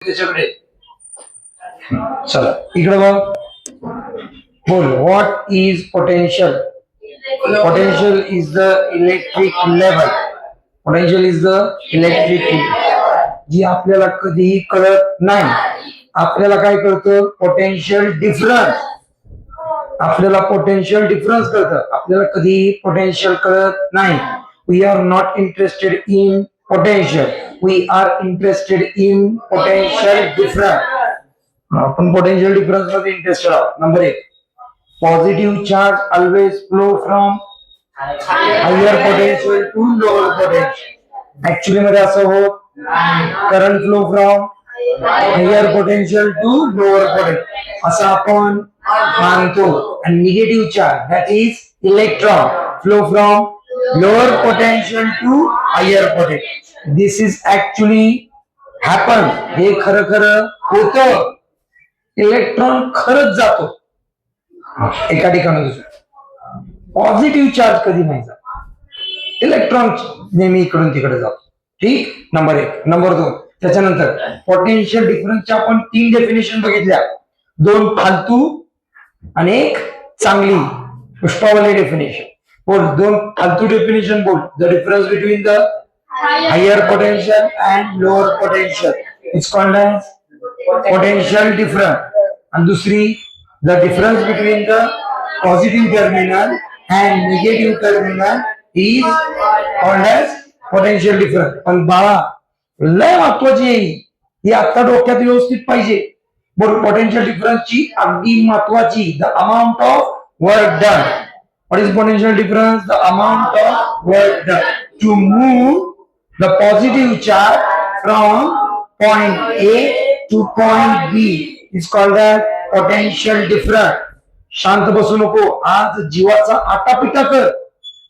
त्याच्याकडे. चला इकडे बघ, बोल. What is potential? Potential is the electric level. Potential is the electric, जी आपल्याला कधीही कळत नाही. आपल्याला काय कळतं? Potential difference. आपल्याला पोटेन्शियल डिफरन्स कळतं, आपल्याला कधीही पोटेन्शियल कळत नाही. We are not interested in potential, we are interested in potential difference. आपण पोटेन्शियल डिफरन्स मध्ये इंटरेस्टेड आहोत. Number 1, positive charge always flow from higher potential to lower potential. Actually मध्ये असं होत, current flow from higher potential to lower potential असं आपण मानतो. आणि negative charge that is electron flow from lower potential to higher potential. This is actually happen. हे खरं खरं होतं. इलेक्ट्रॉन खरंच जातो एका ठिकाणी दुसऱ्या. पॉझिटिव्ह चार्ज कधी नाही जात, इलेक्ट्रॉन नेहमी इकडून तिकडे जातो. ठीक, नंबर 1. नंबर 2, त्याच्यानंतर पोटेन्शियल डिफरन्सच्या आपण 3 डेफिनेशन बघितल्या. 2 फालतू आणि 1 चांगली पुष्पावली डेफिनेशन. बोल 2 फालतू डेफिनेशन बोल. The difference between the higher potential and lower potential is called as potential difference. आणि दुसरी, the difference between the positive terminal and negative terminal is called as potential difference. पण बाळा लय महत्वाची आहे ही, आता डोक्यात व्यवस्थित पाहिजे. बरोबर, पोटेन्शियल डिफरन्सची अगदी महत्वाची, the amount of work done. What is potential difference? The amount of work done to move the positive charge from point A to point B is called as potential difference. शांत बसू नको, आज जीवाचा आटापिटा कर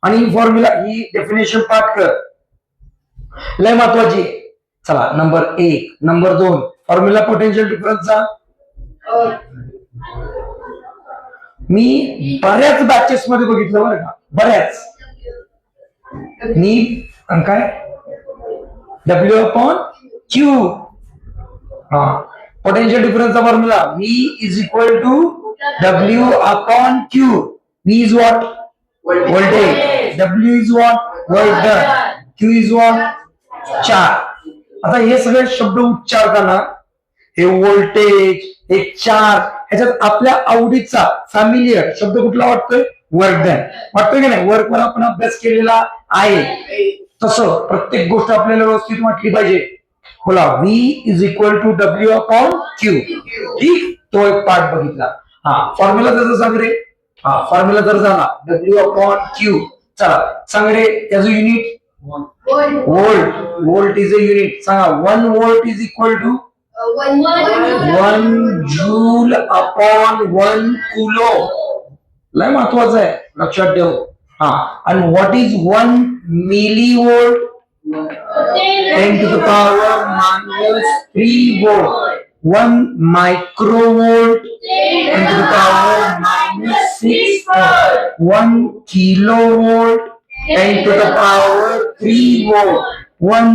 आणि formula ही definition पाठ कर, लय महत्वाची. चला नंबर 1. नंबर 2, फॉर्म्युला पोटेन्शियल डिफरन्सचा. मी बऱ्याच बॅचेस मध्ये बघितलं बरं का, बऱ्याच. मी काय W/Q. हा, पोटेन्शियल डिफरन्सचा formula V is equal to W/Q. V is what? Voltage. W is what? Work done. Q is what? Charge. आता हे सगळे शब्द उच्चारताना हे व्होल्टेज, हे चार्ज, ह्याच्यात आपल्या आवडीचा फॅमिलियर शब्द कुठला वाटतोय? Work done. वाटतोय की नाही? वर्क वर आपण अभ्यास केलेला आहे. तसं प्रत्येक गोष्ट आपल्याला व्यवस्थित वाटली पाहिजे. बोला, V is equal to W/Q. ठीक, तो एक पार्ट बघितला. हा, फॉर्म्युला त्याचा सांग रे. हा, फॉर्म्युला जर झाला W/Q. चला सांग रे त्याचं unit. Volt. Volt is a unit. सांगा, 1 volt is equal to 1 joule upon 1 coulomb. लय महत्वाचं आहे, लक्षात ठेव. हा, आणि what is 1 millivolt? 10 to the power -3 volt. 1 microvolt 10 to the power -6 volt. 1 kilovolt 10 to the power 3 volt. 1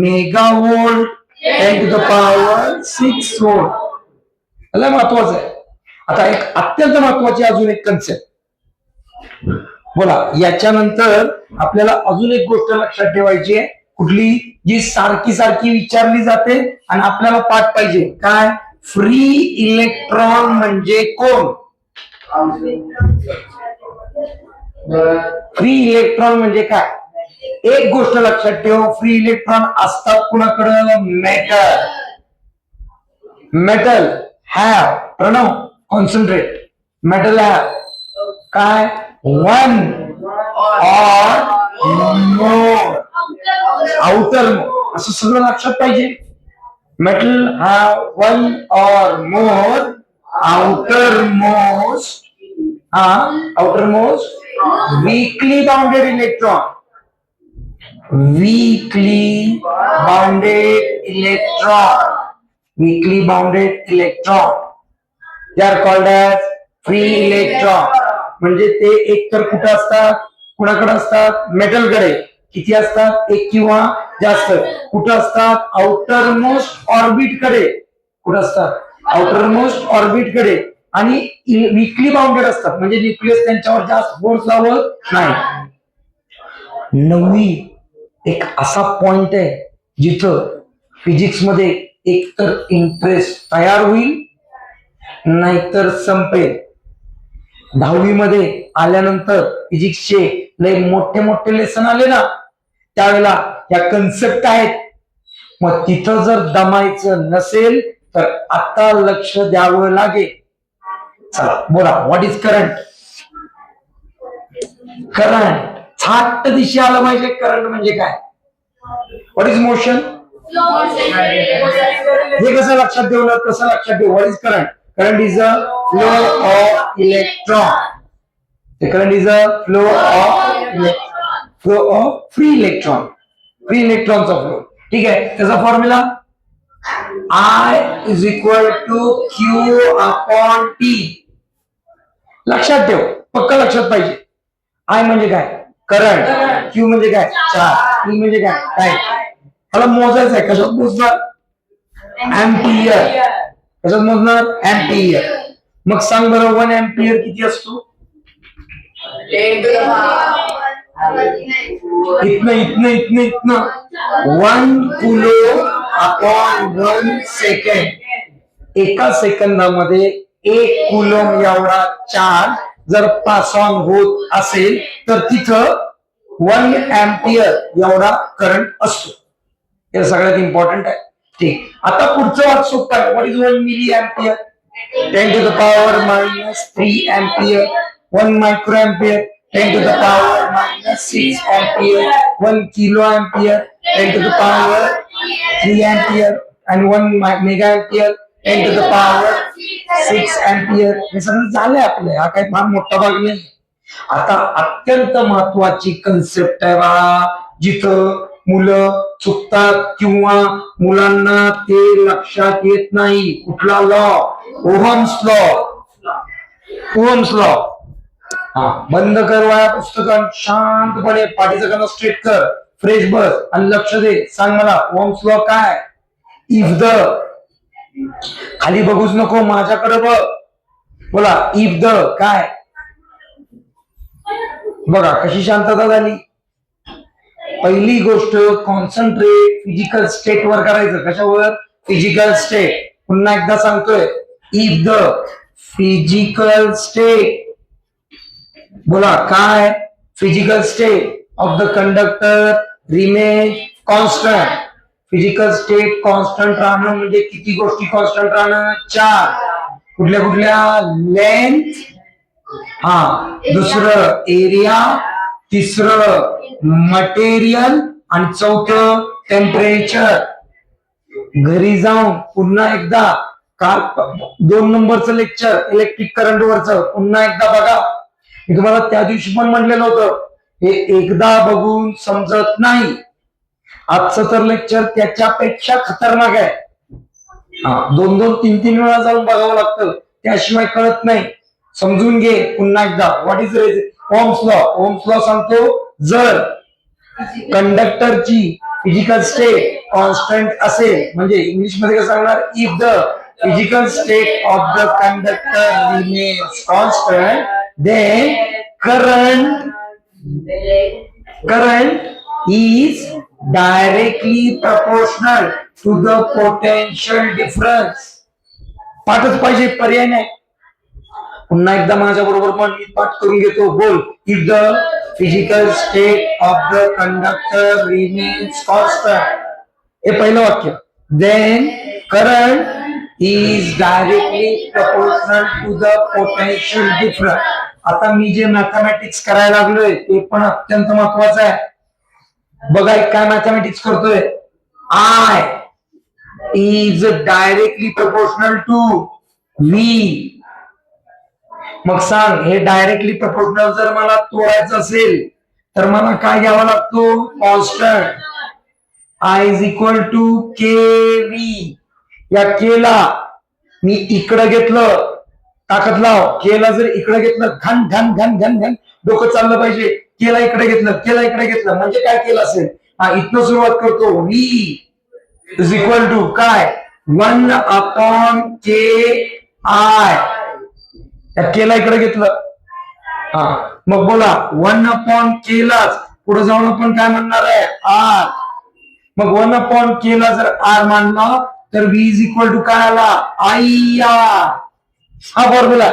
megavolt 10 to the power 6 volt. लय महत्वाचं आहे. आता एक अत्यंत महत्वाची अजून एक कन्सेप्ट बोला. याच्यानंतर आपल्याला अजून एक गोष्ट लक्षात ठेवायची आहे, कुठली? जी सारखी सारखी विचारली जाते आणि आपल्याला पाठ पाहिजे. काय? फ्री इलेक्ट्रॉन म्हणजे कोण? फ्री इलेक्ट्रॉन म्हणजे काय? एक गोष्ट लक्षात ठेव, फ्री इलेक्ट्रॉन असतात कुणाकडं? Metal. Metal have, Pranav concentrate, metal have काय? 1 or more outer, असं सगळं लक्षात पाहिजे. Metal have 1 or more outermost. outermost weakly bounded electron. weakly bounded electron. weakly bounded electron, they are called as free electron. म्हणजे ते एक तर कुठं असतात? कुणाकडे असतात? मेटलकडे. किती असतात? एक किंवा जास्त. कुठं असतात? आउटर मोस्ट ऑर्बिट कडे. कुठं असतात? आउटर मोस्ट ऑर्बिट कडे, आणि वीकली बाउंडेड असतात, म्हणजे न्यूक्लियस त्यांच्यावर जास्त फोर्स लावत नाही. 9वी एक असा पॉइंट आहे जिथं फिजिक्स मध्ये एकतर इंटरेस्ट तयार होईल नाहीतर संपेल. 10वी मध्ये आल्यानंतर फिजिक्सचे लय मोठे मोठे लेसन आले ना, त्यावेळेला या कन्सेप्ट आहेत. मग तिथं जर दमायचं नसेल तर आता लक्ष द्यावं लागेल. चला बोला, व्हॉट इज करंट? करंट थाट दिशा आलं पाहिजे. करंट म्हणजे काय? What is motion? हे कसं लक्षात ठेवलं? कसं लक्षात ठेव? What is current? Current is a flow of electron. Current is a flow of free electron. Free इलेक्ट्रॉनचा फ्लो. ठीक आहे, त्याचा formula I is equal to Q upon T. लक्षात ठेव, पक्क लक्षात पाहिजे. I म्हणजे काय? करंट. क्यू म्हणजे काय? चार्ज. टी म्हणजे काय? टाइम. मला मोजायचं आहे. कशात मोजणार? एम्पियर. कशात मोजणार? एम्पियर. मग सांग बरं, 1 एम्पियर किती असतो? इतना इतना इतना इतना 1 कुलो अपॉन 1 सेकंड. एका सेकंदामध्ये 1 कुलोम एवढा चार्ज जर पास ऑन होत असेल तर तिथं 1 एम्पियर एवढा करंट असतो. हे सगळ्यात इम्पॉर्टंट आहे. ठीक, आता पुढचं वाच सोपं आहे. What is 1 milliampere? 10 to the power minus 3 ampere. 1 micro ampere, 10 to the power minus 6 ampere. 1 kilo ampere, 10 to the power 3 ampere. And 1 mega ampere, 10 to the power 6 ampere. हे सगळं झालंय आपलं. हा काही फार मोठा भाग नाही. आता अत्यंत महत्वाची कन्सेप्ट आहे बाळा, जिथं मुलं चुकतात किंवा मुलांना ते लक्षात येत नाही. कुठला law? Ohm's law. Ohm's law. हा, बंद कर वाया पुस्तकं, शांतपणे पाठीचं कान स्ट्रेट कर, फ्रेश बस आणि लक्ष दे. सांग मला ओहम्स लॉ काय? इफ द, खाली बघूच नको, माझ्याकडे बघ. बोला, इफ द काय? बघा कशी शांतता झाली. पहिली गोष्ट, कॉन्सन्ट्रेट फिजिकल स्टेट वर करायचं. कशावर? Physical state. पुन्हा एकदा सांगतोय, इफ द फिजिकल स्टेट, बोला काय? Physical state of the conductor remain constant. Physical state constant राहणं म्हणजे किती गोष्टी कॉन्स्टंट राहणं? 4. कुठल्या कुठल्या? लेंथ, हा, दुसरं एरिया, तिसरं मटेरियल, आणि चौथं टेम्परेचर. घरी जाऊन पुन्हा एकदा काल 2 नंबरचं लेक्चर इलेक्ट्रिक करंट वरचं पुन्हा एकदा बघा. मी तुम्हाला त्या दिवशी पण म्हटलेलं होतं, हे एकदा बघून समजत नाही. आजचं तर लेक्चर त्याच्यापेक्षा खतरनाक आहे. हा, 2-2, 3-3 वेळा जाऊन बघावं लागतं, त्याशिवाय कळत नाही. समजून घे पुन्हा एकदा. What is Ohm's law? Ohm's law सांगतो, जर कंडक्टरची फिजिकल स्टेट कॉन्स्टंट असेल, म्हणजे इंग्लिश मध्ये कसं सांगणार? If the physical state of the conductor remains constant, then current is directly proportional to the potential difference. पाठच पाहिजे, पर्याय नाही. पुन्हा एकदा माझ्या बरोबर मन मी पाठ करून घेतो. बोल, if the physical state of the conductor remains constant. हे पहिलं वाक्य. Then current is directly proportional to the potential difference. आता मी जे मॅथमॅटिक्स करायला लागलोय ते पण अत्यंत महत्वाचं आहे. बघा काय मॅथमॅटिक्स करतोय. I is directly proportional to V. मग सांग, हे डायरेक्टली प्रपोर्शनल जर मला तोडायचं असेल तर मला काय घ्यावा लागतो? Constant. I is equal to KV. या केला मी इकडे घेतलं, ताकद लाव. केला जर इकडे घेतलं, घन घन घन घन घन डोकं चाललं पाहिजे. केला इकडे घेतलं, केला इकडे घेतलं, म्हणजे काय केलं असेल? हा, इथनं सुरुवात करतो. V इज इक्वल टू काय? 1/KI. त्या केला इकडे घेतलं. हा, मग बोला 1/K लाच पुढे जाऊन आपण काय म्हणणार आहे, R. मग 1/K ला जर R मानला तर V इज इक्वल टू काय आला, IR. हा formula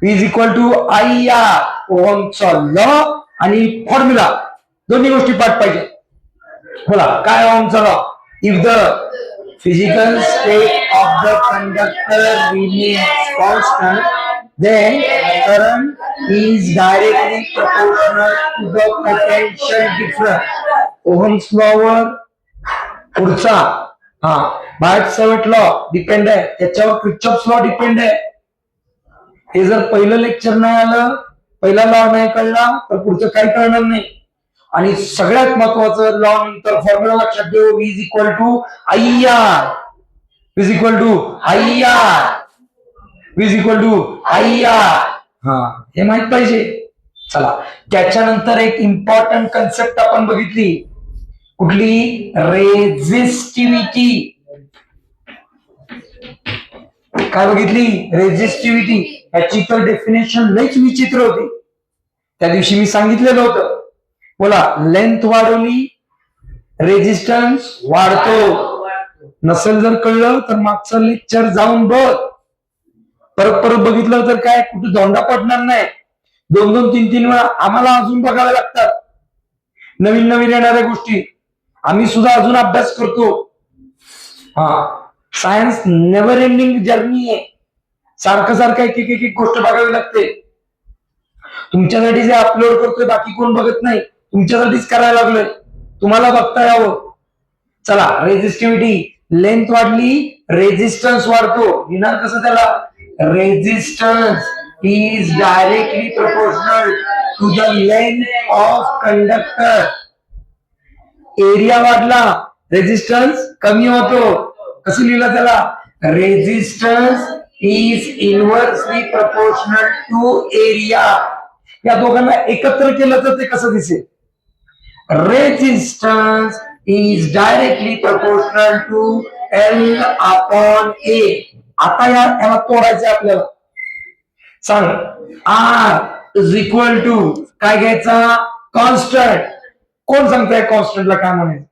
V is equal to IR. ओहमचा लॉ आणि फॉर्म्युला दोन्ही गोष्टी पाठ पाहिजे. बोला काय ओहमचा law, if the physical state of the conductor remains constant, then current is directly proportional to the potential difference. Ohm's law वर पुढचा हा बायट लॉ डिपेंड आहे, त्याच्यावर क्रिचॉफ्स लॉ डिपेंड आहे. हे जर पहिलं लेक्चर नाही आलं, पहिला लॉ नाही कळला तर पुढचं काही कळणार नाही. आणि सगळ्यात महत्वाचं लॉ नंतर फॉर्म्युला लक्षात ठेव, V is equal to IR. V is equal to IR. V is equal to IR. हा, हे माहित पाहिजे. चला, त्याच्यानंतर एक इम्पॉर्टंट कन्सेप्ट आपण बघितली, कुठली, रेझिस्टिव्हिटी. काय बघितली, रेझिस्टिव्हिटी. याची तर डेफिनेशन लईच विचित्र होती, त्या दिवशी मी सांगितलेलं होतं. बोला, लेंथ वाढवली रेझिस्टन्स वाढतो. नसेल जर कळलं तर मागचं लेक्चर जाऊन बघ. परत परत बघितलं तर काय कुठे धोंडा पडणार नाही. 2-2, 3-3 वेळा आम्हाला अजून बघायला लागतात नवीन नवीन येणाऱ्या गोष्टी. आम्ही सुद्धा अजून अभ्यास करतो. हा, सायन्स नेव्हर एंडिंग जर्नी आहे. सारखं सारखं एक एक एक गोष्ट बघावी लागते. तुमच्यासाठी जे अपलोड करतोय बाकी कोण बघत नाही, तुमच्यासाठीच करायला लागलोय, तुम्हाला बघता यावं. चला, रेझिस्टिव्हिटी, लेंथ वाढली रेझिस्टन्स वाढतो. लिहिणार कसं त्याला, resistance is directly proportional to the length of conductor. Area वाढला रेझिस्टन्स कमी होतो. कसं लिहिलं त्याला, resistance is inversely proportional to area. या दोघांना एकत्र केलं तर ते कसं दिसेल, resistance is directly proportional to L/A. आता याला तोडायचं आपल्याला. सांग, R इज इक्वल टू काय घ्यायचा, कॉन्स्टंट. कोण सांगताय कॉन्स्टंटला काय म्हणायचं,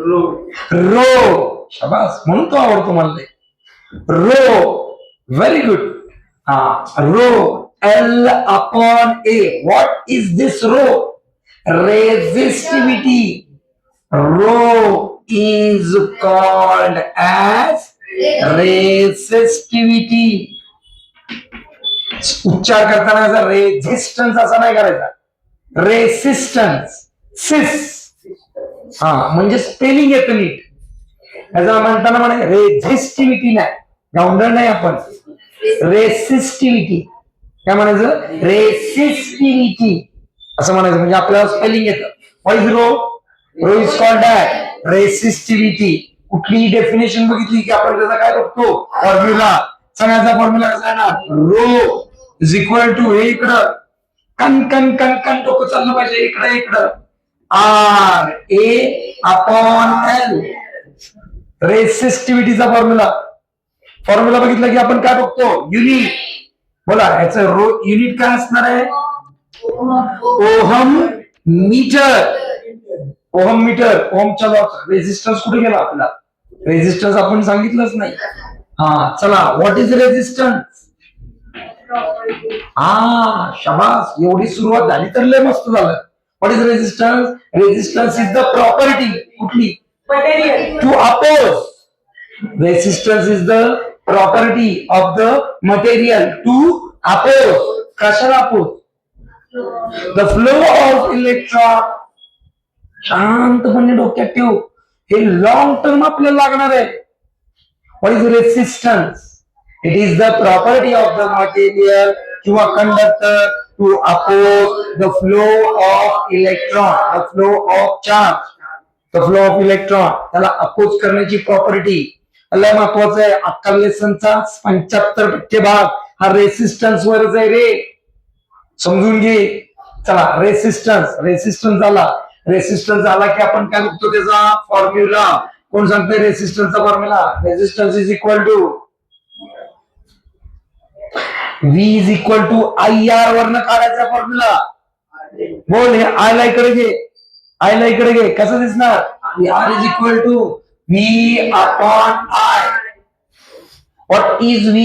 रो. शाबास, म्हणून तो आवडतो मला. Rho, very good. हा, rho L/A. What is this rho? Resistivity. Rho is called as resistivity. उच्चार करताना रेझिस्टन्स असा नाही करायचा, रेसिस्टन्स, सिस. हा, म्हणजे स्पेलिंग येतं नीट. याचा म्हणताना म्हणे रेझिस्टिव्हिटी नाही, गावंडळ नाही आपण, रेसिस्टिव्हिटी. काय म्हणायचं, रेसिस्टिव्हिटी असं म्हणायचं, म्हणजे आपल्याला स्पेलिंग येतं. What is rho, rho is called as resistivity. कुठलीही डेफिनेशन बघितली की आपण त्याचा काय बघतो, फॉर्म्युला. सगळ्याचा फॉर्म्युला कसा आहे ना, रो इज इक्वल टू, हे इकडं कन कन कन कन डोकं चाललं पाहिजे, इकडं RA/L. रेसिस्टिव्हिटीचा फॉर्म्युला बघितला की आपण काय बघतो, युनिट. बोला, याचं युनिट काय असणार आहे, ओहम मीटर. ओहम मीटर, ओहमच्या लॉचा. रेझिस्टन्स कुठे गेला आपला, रेझिस्टन्स आपण सांगितलंच नाही. हा, चला, व्हॉट इज रेझिस्टन्स. हा, शाबास, एवढी सुरुवात झाली तर लय मस्त झालं. What is resistance, resistance is the property, कुठली, to oppose. Resistance is the property of the material to oppose. कशाला oppose, the flow of electron. शांतपणे डोक्यात ठेव, हे लॉंग टर्म आपल्याला लागणार आहे. what is resistance, it is the property of the material किंवा conductor to oppose the flow of electron, the flow of charge, the flow of electron. त्याला oppose करण्याची प्रॉपर्टी. लय महत्वाचं आहे. अक्कल लेसनचा 75% भाग हा रेसिस्टन्स वरच आहे रे, समजून घे. चला, रेसिस्टन्स झाला की आपण काय बघतो, त्याचा फॉर्म्युला कोण सांगतंय रेसिस्टन्सचा formula? Resistance is equal to V is equal to IR वरनं काढायचा फॉर्म्युला. बोल, हे आयला इकडे घे, आयला इकडे घे, कसं दिसणार? R is equal to V upon I. What is V?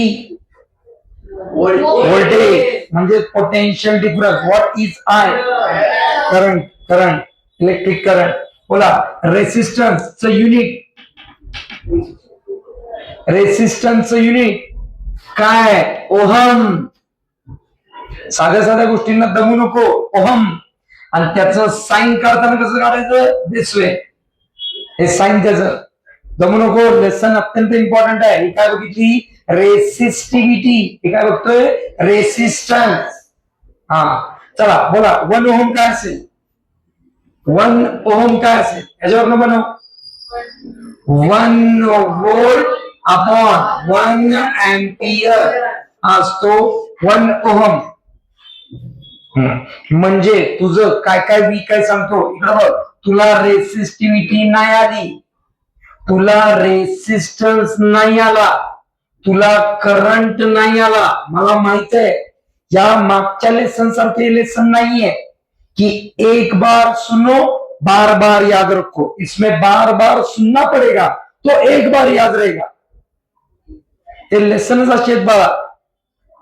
Voltage म्हणजे potential difference. What is I? Current. Current, electric current. बोला, रेसिस्टन्सचं युनिट, रेसिस्टन्सचं युनिट काय? ओहम. साध्या साध्या गोष्टींना दमू नको. ओहम. आणि त्याचं साइन काढताना कसं काढायचं? This way. हे साइन त्याचं, दमू नको. लेसन अत्यंत इम्पॉर्टंट आहे. ही काय बघितली? रेसिस्टिव्हिटी. हे काय बघतोय? रेसिस्टन्स. हा, चला बोला, 1 ओहम काय असेल? 1 ओहम काय असेल? याच्यावरनं बनव. 1 व्होल्ट अपॉन 1 एम्पियर असतो 1 ओहम. म्हणजे तुझं काय काय मी काय सांगतो इकडं बघ. तुला रेसिस्टिव्हिटी नाही आली, तुला रेसिस्टन्स नाही आला, तुला करंट नाही आला. मला माहित आहे या मागच्या लेसन सारखे लेसन नाहीये कि एक बार सुनो बार बार याद रखो. इसमें बार बार सुनना पड़ेगा तो एक बार याद रहेगा. हे लेसनच असे आहेत बाळा.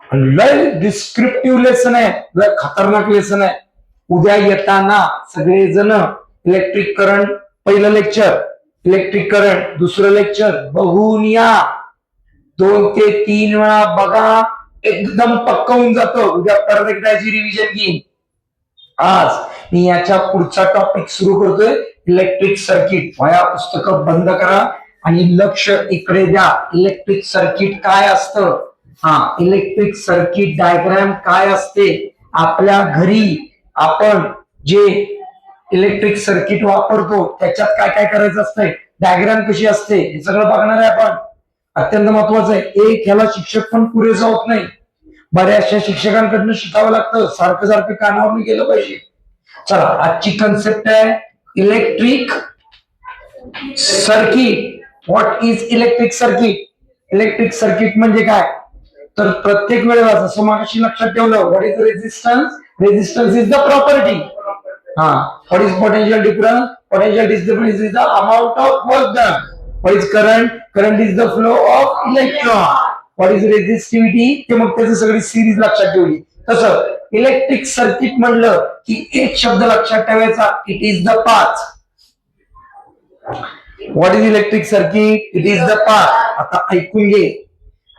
लय डिस्क्रिप्टिव्ह लेसन आहे, लय खतरनाक लेसन आहे. उद्या येताना सगळेजण इलेक्ट्रिक करंट पहिलं लेक्चर, इलेक्ट्रिक करंट दुसरं लेक्चर बघून या. 2 ते 3 वेळा बघा, एकदम पक्का होऊन जातो. उद्या परत एकदा याची रिव्हिजन घेईन. आज मी याच्या पुढचा टॉपिक सुरू करतोय, इलेक्ट्रिक सर्किट. वया पुस्तकं बंद करा आणि लक्ष इकडे द्या. इलेक्ट्रिक सर्किट काय असतं? हा, इलेक्ट्रिक सर्किट डायग्राम काय असते? आपल्या घरी आपण जे इलेक्ट्रिक सर्किट वापरतो त्याच्यात काय काय करायचं असतंय, डायग्राम कशी असते, हे सगळं बघणार आहे आपण. अत्यंत महत्वाचं आहे. एक ह्याला शिक्षक पण पुरेसा होत नाही, बऱ्याचशा शिक्षकांकडनं शिकावं लागतं. सारखं सारखं कानावर गेलं पाहिजे. चला, आजची कन्सेप्ट आहे electric circuit. What is electric circuit? Electric circuit म्हणजे काय? तर प्रत्येक वेळेला जसं मागाशी लक्षात ठेवलं, what is resistance? Resistance is the property. हा, what is potential difference? Potential difference is the amount of work done. What is current? Current is the flow of electron. What is resistivity? ते मग त्याची सगळी series लक्षात ठेवली. तसं electric circuit म्हणलं की एक शब्द लक्षात ठेवायचा, it is the path. What is electric circuit? It is the path. आता ऐकून घे,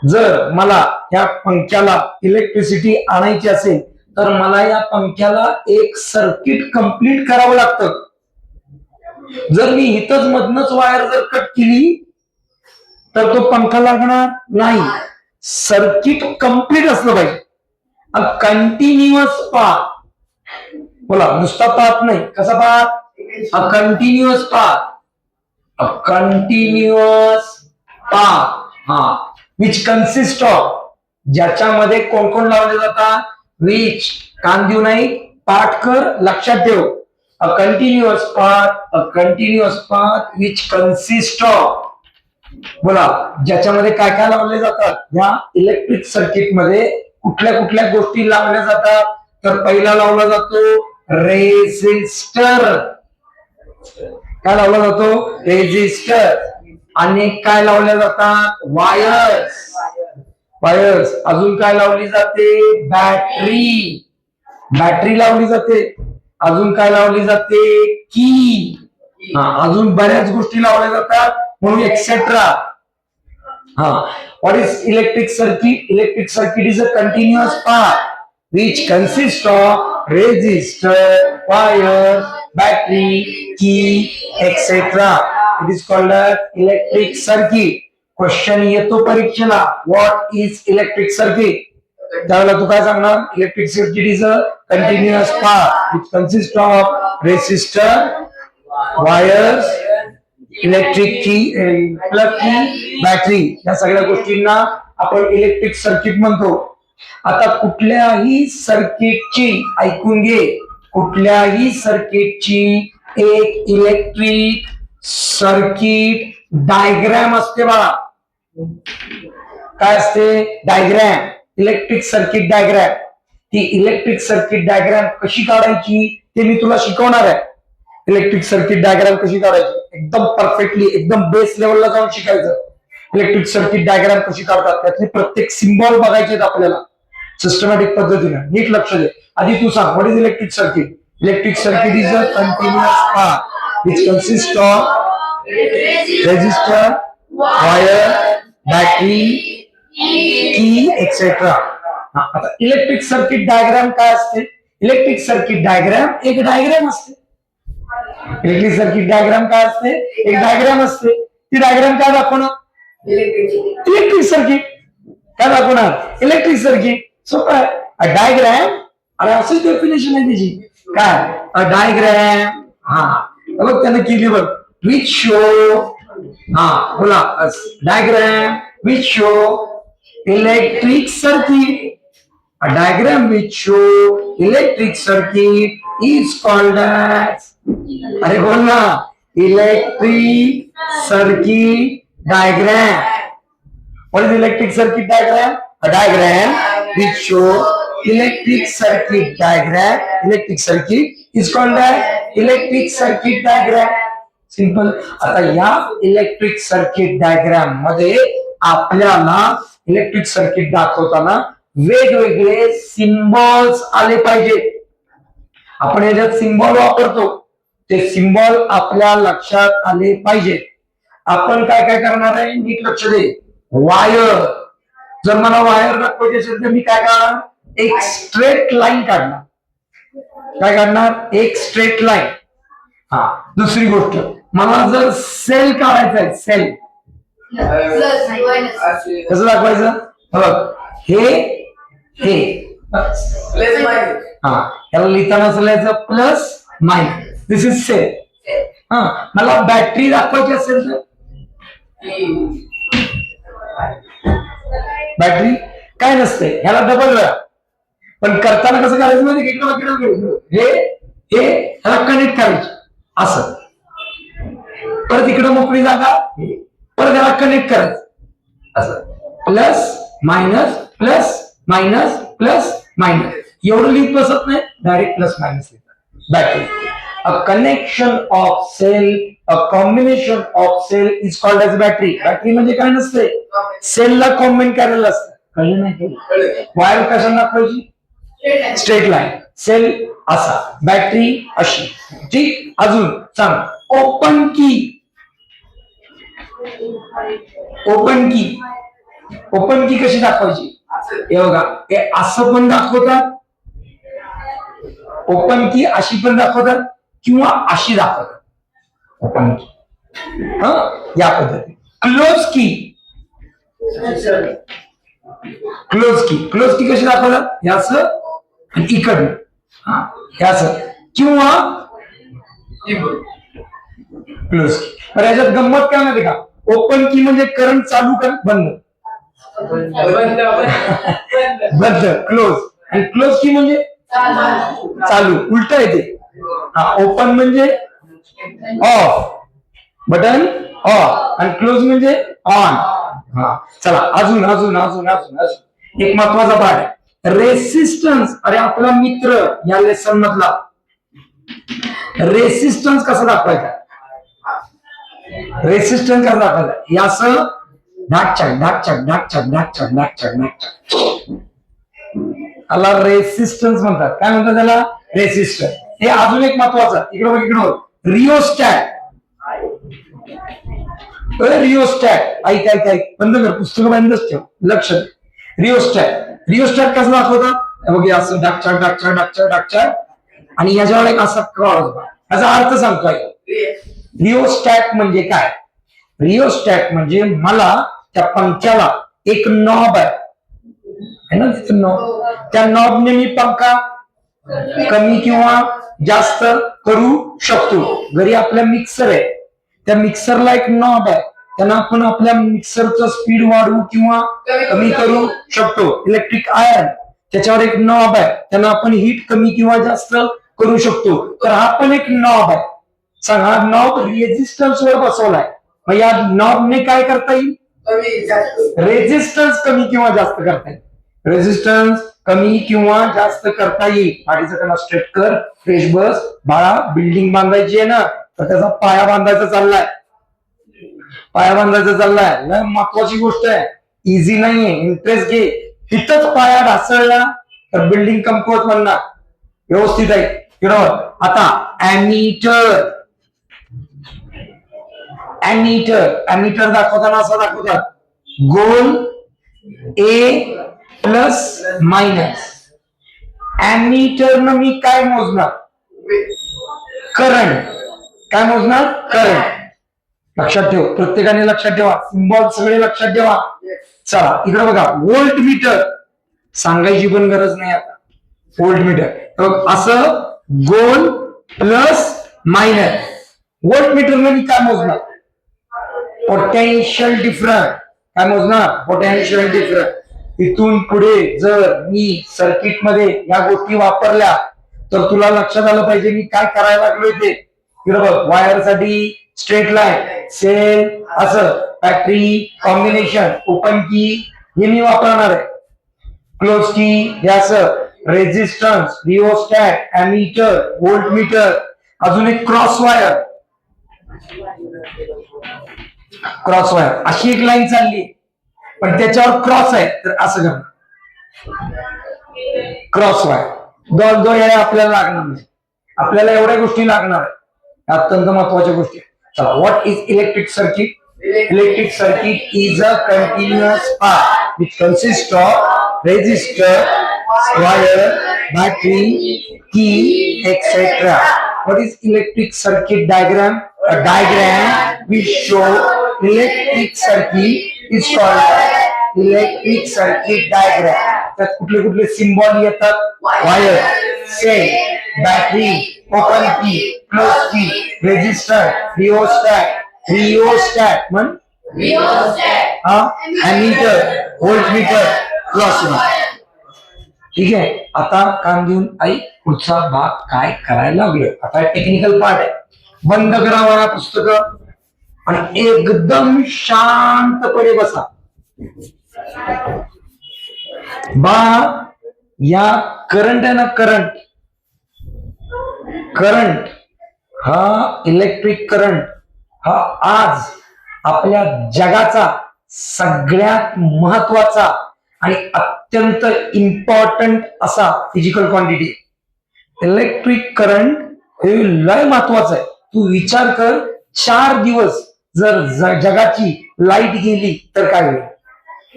जर मला या पंख्याला इलेक्ट्रिसिटी आणायची असेल तर मला या पंख्याला एक सर्किट कंप्लीट करावं लागतं. जर मी इथंच मधनच वायर जर कट केली तर तो पंखा लागणार नाही. सर्किट कंप्लीट असलं पाहिजे. Continuous path. बोला, नुसता पाथ नाही, कसा path? A continuous path. A continuous path. हा, विच कन्सिस्ट ऑफ, ज्याच्यामध्ये कोण कोण लावले जातात? विच. कान देऊ नाही, पाठ कर, लक्षात ठेव. A continuous path, a continuous path which consist of. बोला, ज्याच्यामध्ये काय काय लावले जातात? या इलेक्ट्रिक सर्किट मध्ये कुठल्या कुठल्या गोष्टी लावल्या जातात? तर पहिला लावला जातो रेझिस्टर. काय लावला जातो? रेझिस्टर. आणि काय लावल्या जातात? वायर्स. वायर्स. अजून काय लावली जाते? बॅटरी. बॅटरी लावली जाते. अजून काय लावली जाते? की. अजून बऱ्याच गोष्टी लावल्या जातात, म्हणून एक्सेट्रा. हा, what is electric circuit? Electric circuit is a continuous path which consists of resistor, wire, battery, key, etc. It is called as electric circuit. Question येतो परीक्षेला, व्हॉट इज इलेक्ट्रिक सर्किट? त्यावेळेला तू काय सांगणार? Electric circuit is a continuous path which consists of resistor, wires, electric की, plug की, battery. या सगळ्या गोष्टींना आपण इलेक्ट्रिक सर्किट म्हणतो. आता कुठल्याही सर्किटची, ऐकून घे, कुठल्याही सर्किटची एक इलेक्ट्रिक सर्किट डायग्रॅम असते बाळा. काय असते? डायग्रॅम. Electric circuit diagram. ती इलेक्ट्रिक सर्किट डायग्रॅम कशी काढायची ते मी तुला शिकवणार आहे. इलेक्ट्रिक सर्किट डायग्राम कशी काढायची एकदम परफेक्टली, एकदम बेस लेवलला जाऊन शिकायचं. इलेक्ट्रिक सर्किट डायग्राम कशी काढतात त्यातले प्रत्येक सिम्बॉल बघायचे आपल्याला सिस्टमॅटिक पद्धतीने. नीट लक्ष दे. आधी तू सांग, what is electric circuit? Electric circuit is a continuous path which consists of resistor, wire, battery, key, etc. आता इलेक्ट्रिक सर्किट डायग्राम काय असते? इलेक्ट्रिक सर्किट डायग्राम एक डायग्राम असते. इलेक्ट्रिक सर्किट डायग्राम काय असते? एक डायग्राम असते. ती डायग्राम काय दाखवणार? Electric circuit. काय दाखवणार? Electric circuit. सोपं आहे. अ डायग्राम, अरे असंच डेफिनेशन आहे त्याची. काय? A diagram. हा बघ त्यानं केली बघ. विच शो, हा बोला, diagram which show electric circuit. A diagram which show electric circuit is called as, अरे बोल ना, electric circuit diagram. What is electric circuit diagram? A diagram which show electric circuit diagram. Electric circuit is called as electric circuit diagram. Simple. आता या electric circuit diagram मध्ये आपल्याला electric circuit दाखवताना वेगवेगळे symbols आले पाहिजे. आपण याच्यात सिम्बॉल वापरतो, ते सिम्बॉल आपल्या लक्षात आले पाहिजे. आपण काय काय करणार आहे नीट लक्ष दे. वायर, जर मला वायर दाखवायची असेल तर मी काय करणार? एक स्ट्रेट लाईन काढणार. काय काढणार? एक स्ट्रेट लाईन. हा. दुसरी गोष्ट, मला जर सेल काढायचा आहे, सेल कसं दाखवायचं? बघ, हे हा, याला लिहिताना लिहायचं plus minus. This is cell. हा, मला बॅटरी दाखवायची असेल तर बॅटरी काय नसते, ह्याला डबल वेळा. पण करताना कसं करायचं माहिती? हे ह्याला कनेक्ट करायचं असं. परत इकडं मोकळी जागा, परत ह्याला कनेक्ट करायचं असं. Plus minus, plus minus, plus minus. एवढं लिहित बसत नाही, डायरेक्ट प्लस मायनस लिहितात. Battery. A connection of cell, a combination of cell is called as battery. Battery म्हणजे काय नसते, सेलला कॉम्बिन करायला असतं. कळलं नाही? वायर कशाला दाखवायची? Straight line. सेल असा, बॅटरी अशी. ठीक. अजून सांग. ओपन की. ओपन की. ओपन की कशी दाखवायची? हे बघा, हे असं पण दाखवतात, ओपन की अशी पण दाखवतात, किंवा अशी दाखवतात. ओपन की या पद्धती. क्लोज की. क्लोज की. क्लोज की कशी दाखवतात? हे असं आणि इकडनं हे असं, किंवा क्लोज की. पण याच्यात गंमत काय माहिती का? ओपन की म्हणजे करंट चालू कर, बंद बंद, क्लोज. आणि क्लोज की म्हणजे चालू, उलट येते. हा, ओपन म्हणजे ऑफ, बटन ऑफ, आणि क्लोज म्हणजे ऑन. हा, चला अजून अजून अजून अजून अजून एक महत्वाचा पार्ट आहे, रेसिस्टन्स. अरे आपला मित्र या लेसन मधला. रेसिस्टन्स कसा दाखवायचा? रेसिस्टन्स कसा दाखवायचा? हे असं ढाकचक ढाकचक ढाकचक ढाकचक ढाकचक ढाकचक, त्याला रेसिस्टन्स म्हणतात. काय म्हणतात त्याला? रेसिस्टर. हे अजून एक महत्वाचं, इकडे बघ, इकडे बघ, रिओस्टॅट. रिओस्टॅट. ऐक ऐक ऐक, बंद कर, पुस्तक बंदच ठेव, लक्ष दे. रिओस्टॅट. रिओस्टॅट कसं दाखवतात? बघ, असं ढाकचक ढाकचक ढाकचक ढाकचक, आणि याच्यावर एक असा क्रॉस. याचा अर्थ सांगतोय. रिओस्टॅट म्हणजे काय? रिओस्टॅट म्हणजे मला त्या पंख्याला एक नॉब आहे ना, तिथं नॉब, त्या नॉबने मी पंखा कमी किंवा जास्त करू शकतो. घरी आपल्या मिक्सर आहे, त्या मिक्सरला एक नॉब आहे, त्यांना आपण आपल्या मिक्सरचं स्पीड वाढवू किंवा कमी करू शकतो. इलेक्ट्रिक आयर्न, त्याच्यावर एक नॉब आहे, त्यांना आपण हीट कमी किंवा जास्त करू शकतो. तर हा पण एक नॉब आहे. सांगा नॉब रेजिस्टन्स वर बसवलाय, मग या नॉबने काय करता येईल? रेजिस्टन्स कमी किंवा जास्त करता येईल. रेजिस्टन्स कमी किंवा जास्त करता येईल. गाडीचं त्यांना स्ट्रेट कर, फ्रेश बस. बाळा बिल्डिंग बांधायची आहे ना, तर त्याचा पाया बांधायचा चाललाय. पाया बांधायचा चाललाय, लय महत्वाची गोष्ट आहे. इझी नाहीये, इंटरेस्ट घे. तिथंच पाया ढासळला तर बिल्डिंग कमकुवत म्हणणार. व्यवस्थित आहे बरोबर. आता ॲमीटर, ॲमीटर दाखवताना असं दाखवतात, गोल ए प्लस मायनस. ॲमीटरनं मी काय मोजणार? करंट. काय मोजणार? करंट. लक्षात ठेव, प्रत्येकाने लक्षात ठेवा, सिम्बॉल सगळे लक्षात ठेवा. चला इकडे बघा, व्होल्ट मीटर. सांगायची पण गरज नाही आता. व्होल्ट मीटर असं गोल प्लस मायनस. व्होल्ट मीटरने मी काय मोजणार? Potential difference. काय मोजणार? Potential difference. इथून पुढे जर मी सर्किट मध्ये या गोष्टी वापरल्या तर तुला लक्षात आलं पाहिजे मी काय करायला लागलोय ते. बरोबर. वायर साठी स्ट्रेट लाईन, सेल, असं बॅटरी कॉम्बिनेशन, ओपन की हे मी वापरणार आहे. क्लोज की हे असं, resistance, rheostat, ammeter, voltmeter. अजून एक क्रॉस वायर. क्रॉस वायर अशी एक लाईन चालली पण त्याच्यावर क्रॉस आहे तर असं करणार. क्रॉस वायर दोन दोन हे आपल्याला लागणार नाही. आपल्याला एवढ्या गोष्टी लागणार आहेत, अत्यंत महत्वाच्या गोष्टी. चला, what is electric circuit? Electric circuit is a continuous part which consists of resistor, wire, battery, key, etc. What is electric circuit diagram? A diagram which show electric circuit is called electric circuit diagram. त्यात कुठले कुठले symbol येतात? Wire, sale, battery, open की, close की, resistor, rheostat म्हण, ammeter, voltmeter, cross wire. ठीक आहे. आता कान देऊन ऐक, पुढचा भाग काय करायला लागलोय. आता टेक्निकल पार्ट आहे. बंद करा बघा पुस्तक आणि एकदम शांतपणे बसा. बा या करंट आहे ना, करंट हा इलेक्ट्रिक करंट हा आज आपल्या जगाचा सगळ्यात महत्वाचा आणि अत्यंत इम्पॉर्टंट असा फिजिकल क्वांटिटी. इलेक्ट्रिक करंट हे लय महत्वाचं आहे. तू विचार कर, 4 दिवस जर जगाची लाईट गेली तर काय होईल?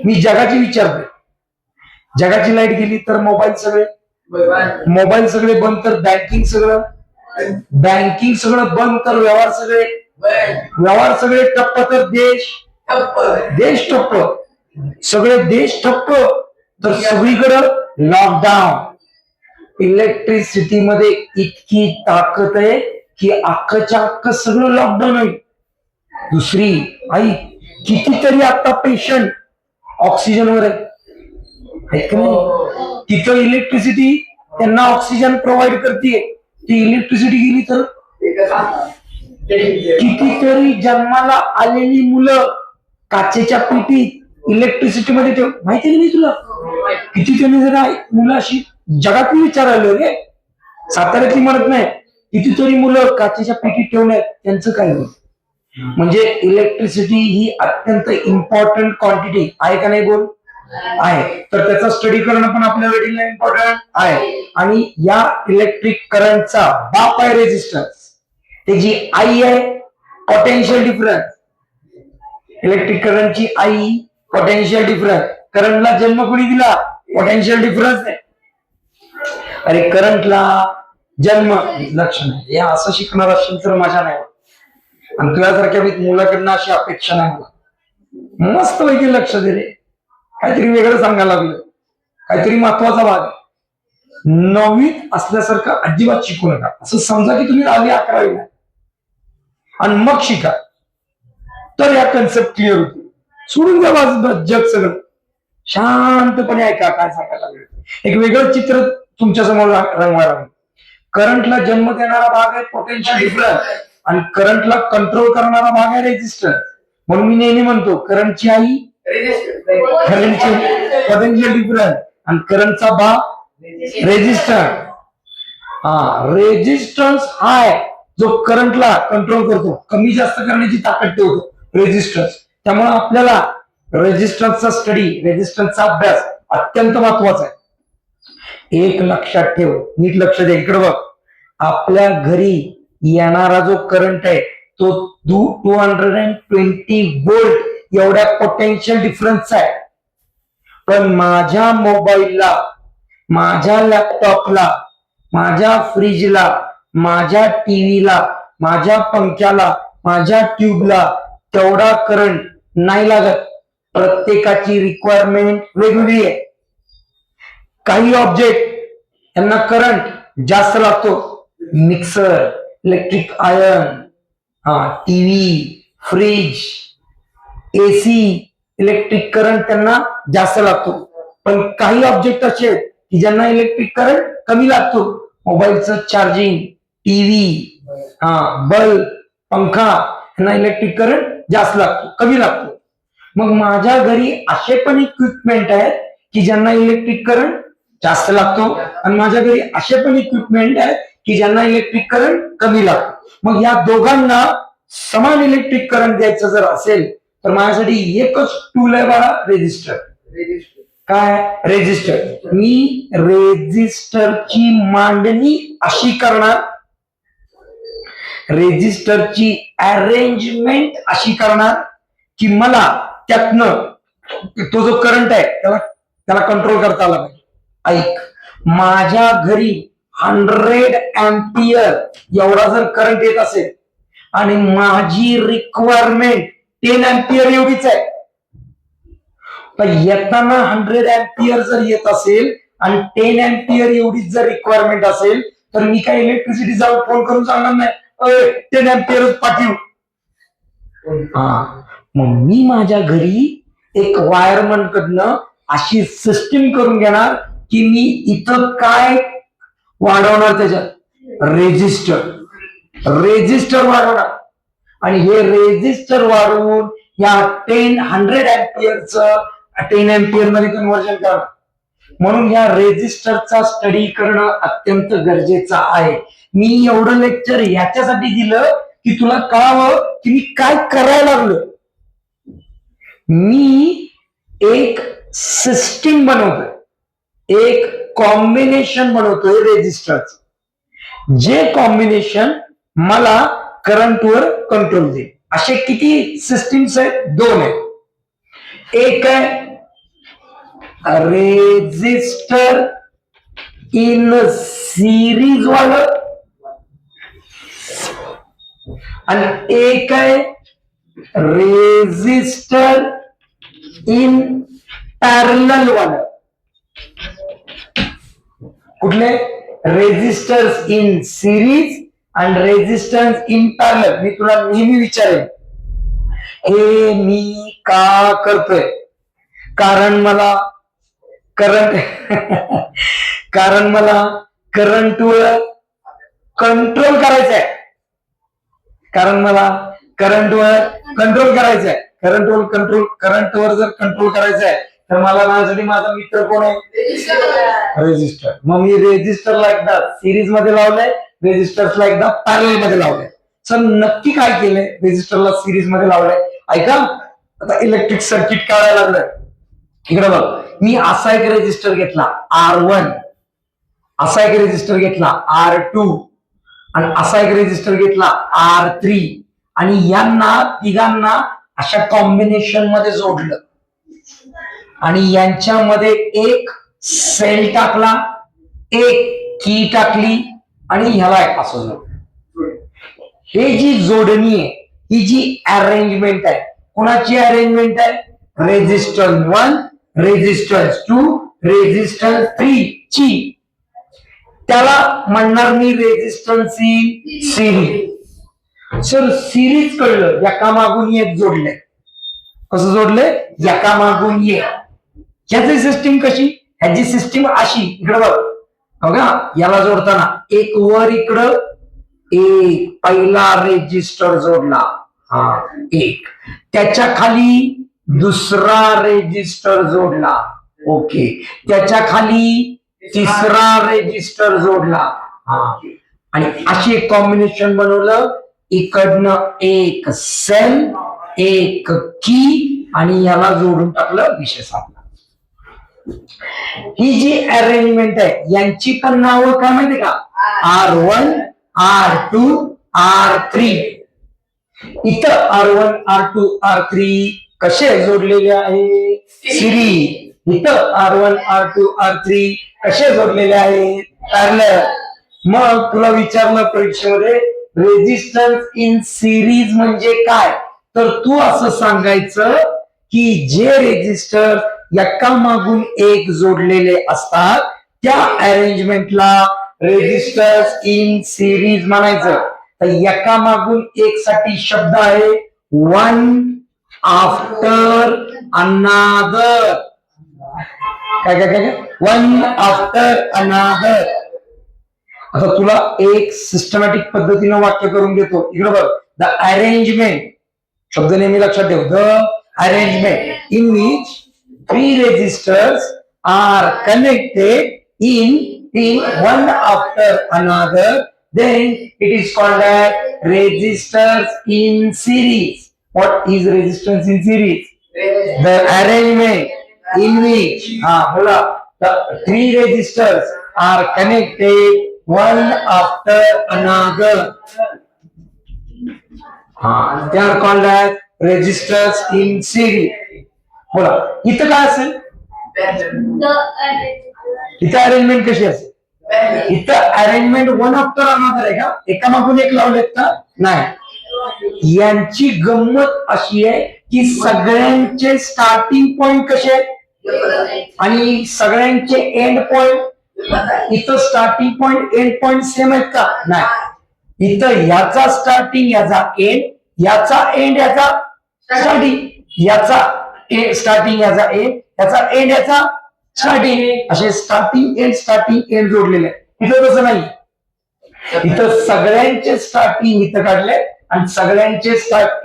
मी जगाची विचारतोय. जगाची लाईट गेली तर मोबाईल सगळे बंद, तर बँकिंग सगळं बंद, तर व्यवहार सगळे ठप्प, तर देश ठप्प, सगळे देश ठप्प, तर सगळीकडं लॉकडाऊन. इलेक्ट्रिसिटी मध्ये इतकी ताकद आहे की अख्खच्या अख्ख सगळं लॉकडाऊन आहे. दुसरी आई, कितीतरी आता पेशंट ऑक्सिजनवर आहे. तिथं इलेक्ट्रिसिटी त्यांना ऑक्सिजन प्रोव्हाइड करते. ती इलेक्ट्रिसिटी गेली तर कितीतरी जन्माला आलेली मुलं काचेच्या पेटीत इलेक्ट्रिसिटी मध्ये ठेव. माहिती नाही तुला? कितीतरी जण मुलं अशी जगात विचारायला रे, साताऱ्यातली म्हणत नाही, कितीतरी मुलं काचेच्या पेटीत ठेवण्यात त्यांचं काय होईल? म्हणजे इलेक्ट्रिसिटी ही अत्यंत इम्पॉर्टंट क्वांटिटी आहे का नाही? बोल. आहे. तर त्याचा स्टडी करणं पण आपल्याला इम्पॉर्टंट आहे. आणि या इलेक्ट्रिक करंटचा बाप आहे रेजिस्टन्स, त्याची आई आहे पोटेन्शियल डिफरन्स. इलेक्ट्रिक करंटची आई पोटेन्शियल डिफरन्स. करंटला जन्म कोणी दिला? पोटेन्शियल डिफरन्स आहे. अरे करंटला जन्म लक्ष नाही, हे असं शिकणार असेल तर मजा नाही. आणि तुझ्यासारख्या मुलाकडनं अशी अपेक्षा नाही मला. मस्त पैकी लक्ष दे रे, काहीतरी वेगळं सांगायला लागलं, काहीतरी महत्वाचा भाग. 9वीत असल्यासारखं अजिबात शिकू नका. असं समजा की तुम्ही 11वी आणि मग शिका, तर या कन्सेप्ट क्लिअर होतील. सोडून द्या जग सगळं, शांतपणे ऐका काय सांगायला लागलं. एक वेगळं चित्र तुमच्या समोर रंगवायला लागलं. करंटला जन्म देणारा भाग आहे पोटेन्शियल डिफरन्स. आणि करंटला कंट्रोल करणारा भाग आहे रेझिस्टन्स. म्हणून मी नेहमी म्हणतो करंटची आई करंटची पोटेन्शियल डिफरन्स आणि करंटचा भाग रेझिस्टन्स. रेझिस्टन्स हा आहे जो करंटला कंट्रोल करतो, कमी जास्त करण्याची ताकद ठेवतो रेझिस्टन्स. त्यामुळे आपल्याला रेझिस्टन्सचा स्टडी, रेझिस्टन्सचा अभ्यास अत्यंत महत्वाचा आहे. एक लक्षात ठेव, नीट लक्ष दे, इकडे बघ. आपल्या घरी येणारा जो करंट आहे तो 220 वोल्ट एवढ्या पोटेन्शियल डिफरन्सचा आहे. पण माझ्या मोबाईलला, माझ्या लॅपटॉपला, माझ्या फ्रीजला, माझ्या टीव्हीला, माझ्या पंख्याला, माझ्या ट्यूबला तेवढा करंट नाही लागत. प्रत्येकाची रिक्वायरमेंट वेगवेगळी आहे. काही ऑब्जेक्ट यांना करंट जास्त लागतो. Mixer, electric iron, TV, fridge, AC, electric current त्यांना जास्त लागतो. पण काही ऑब्जेक्ट असे आहेत की ज्यांना इलेक्ट्रिक करंट कमी लागतो. मोबाईलचं चार्जिंग, टीव्ही, बल्ब, पंखा यांना इलेक्ट्रिक करंट जास्त लागतो, कमी लागतो. मग माझ्या घरी असे पण इक्विपमेंट आहेत की ज्यांना इलेक्ट्रिक करंट जास्त लागतो आणि माझ्या घरी असे पण इक्विपमेंट आहेत की ज्यांना इलेक्ट्रिक करंट कमी लागतो. मग या दोघांना समान इलेक्ट्रिक करंट द्यायचं जर असेल तर माझ्यासाठी एकच टूल आहे बाळा, रेझिस्टर. काय रेझिस्टर? मी रेझिस्टरची मांडणी अशी करणार, रेझिस्टरची अरेंजमेंट अशी करणार की मला त्यातनं तो जो करंट आहे त्याला कंट्रोल करता आला पाहिजे. ऐक, माझ्या घरी 100 अँपियर एवढा जर करंट येत असेल आणि माझी रिक्वायरमेंट 10 अँपियर एवढीच आहे, तर येताना 100 अँपियर जर येत असेल आणि 10 अँपियर एवढीच जर रिक्वायरमेंट असेल तर मी काय इलेक्ट्रिसिटी जाऊन फोन करून सांगणार नाही 10 अँपियर पाठवू. मग मी माझ्या घरी एक वायरमन कडनं अशी सिस्टीम करून घेणार की मी इथं काय वाढवणार, त्याच्यात रेझिस्टर वाढवणार आणि हे रेझिस्टर वाढवून या 100 अँपियरचं 10 अँपियर मध्ये कन्व्हर्जन करणार. म्हणून या रेझिस्टरचा स्टडी करणं अत्यंत गरजेचं आहे. मी एवढं लेक्चर याच्यासाठी दिलं की तुला कळावं की मी काय करायला लागलो. मी एक सिस्टीम बनवतोय, एक कॉम्बिनेशन बनवतोय रेझिस्टरचं, जे कॉम्बिनेशन मला करंटवर कंट्रोल देईल. असे किती सिस्टीम्स आहेत? 2 आहेत. एक आहे रेझिस्टर इन सिरीज वालं आणि एक आहे रेझिस्टर इन पॅरलल वालं. कुठले? रेझिस्टर्स इन सिरीज आणि रेझिस्टन्स इन पॅरलल. मी तुला नेहमी विचारेन हे मी का करतोय? कारण मला करंटवर कंट्रोल करायचं आहे. करंटवर जर कंट्रोल करायचं आहे तर मला माझ्यासाठी माझा मित्र कोण आहे? रेझिस्टर. मग मी रेझिस्टरला एकदा सिरीज मध्ये लावलंय, रेझिस्टर्सला एकदा पॅरलल मध्ये लावलंय. सर नक्की काय केलंय? रेझिस्टरला सिरीज मध्ये लावलंय. ऐका, आता इलेक्ट्रिक सर्किट काढायला लागलंय. इकडे बघ, मी असा एक रेझिस्टर घेतला R1, असा एक रेझिस्टर घेतला R2 आणि असा एक रेझिस्टर घेतला R3 आणि यांना तिघांना अशा कॉम्बिनेशन मध्ये जोडलं आणि यांच्यामध्ये एक सेल टाकला, एक की टाकली आणि ह्याला असं जोडलं. हे जी जोडणी आहे, ही जी अरेंजमेंट आहे, कोणाची अरेंजमेंट आहे? रेझिस्टन्स 1, रेझिस्टन्स 2, रेझिस्टन्स 3 ची. त्याला म्हणणार मी resistance in series. Sir series कळलं, एका मागून एक जोडलंय. कसं जोडलंय? एका मागून एक. ह्याची सिस्टीम कशी? ह्याची सिस्टीम अशी, इकडं बघा, याला जोडताना एक वर इकडं, एक पहिला रेजिस्टर जोडला, हा एक, त्याच्या खाली दुसरा रेजिस्टर जोडला, ओके, त्याच्या खाली तिसरा रेजिस्टर जोडला, हा, आणि अशी एक कॉम्बिनेशन बनवलं. इकडनं एक सेल, एक की, आणि याला जोडून टाकलं, विषय संपला. ही जी अरेंजमेंट आहे यांची पण नावं काय माहिती का? R1, R2, R3. इथं R1, R2, R3 कसे जोडलेले आहे? सिरीज. इथं R1, R2, R3 कसे जोडलेले आहेत? पॅरलल. मग तुला विचारलं परीक्षेमध्ये रेजिस्टन्स इन सिरीज म्हणजे काय, तर तू असं सांगायचं की जे रेजिस्टर एका मागून एक जोडलेले असतात त्या अरेंजमेंटला रेजिस्टर्स इन सिरीज म्हणायचं. तर एका मागून एक साठी शब्द आहे वन आफ्टर अनादर. काय काय काय? वन आफ्टर अनादर. आता तुला एक सिस्टमॅटिक पद्धतीनं वाक्य करून देतो. इकडे बघ, द अरेंजमेंट, शब्द नेहमी लक्षात ठेव, the arrangement in which 3 registers are connected in one after another, then it is called as resistors in series. What is resistance in series? The arrangement in which bola, the 3 registers are connected one after another. They are called as resistors in series. बोला, इथं काय असेल? इथं arrangement कशी असेल? इथं arrangement one after अनादर आहे का? एका मागून एक लावलेत का? नाही. यांची गंमत अशी आहे की सगळ्यांचे स्टार्टिंग पॉइंट कसे आहेत आणि सगळ्यांचे एंड पॉइंट. इथं starting point end point same आहेत का? नाही. इथं याचा स्टार्टिंग याचा एंड, याचा एंड याचा स्टार्टिंग, याचा स्टार्टिंग याचा एंड, याचा एंड याचा स्टार्टिंग, असे स्टार्टिंग एंड जोडलेले. इथं तसं नाही. इथं सगळ्यांचे स्टार्टिंग इथं काढले आणि सगळ्यांचे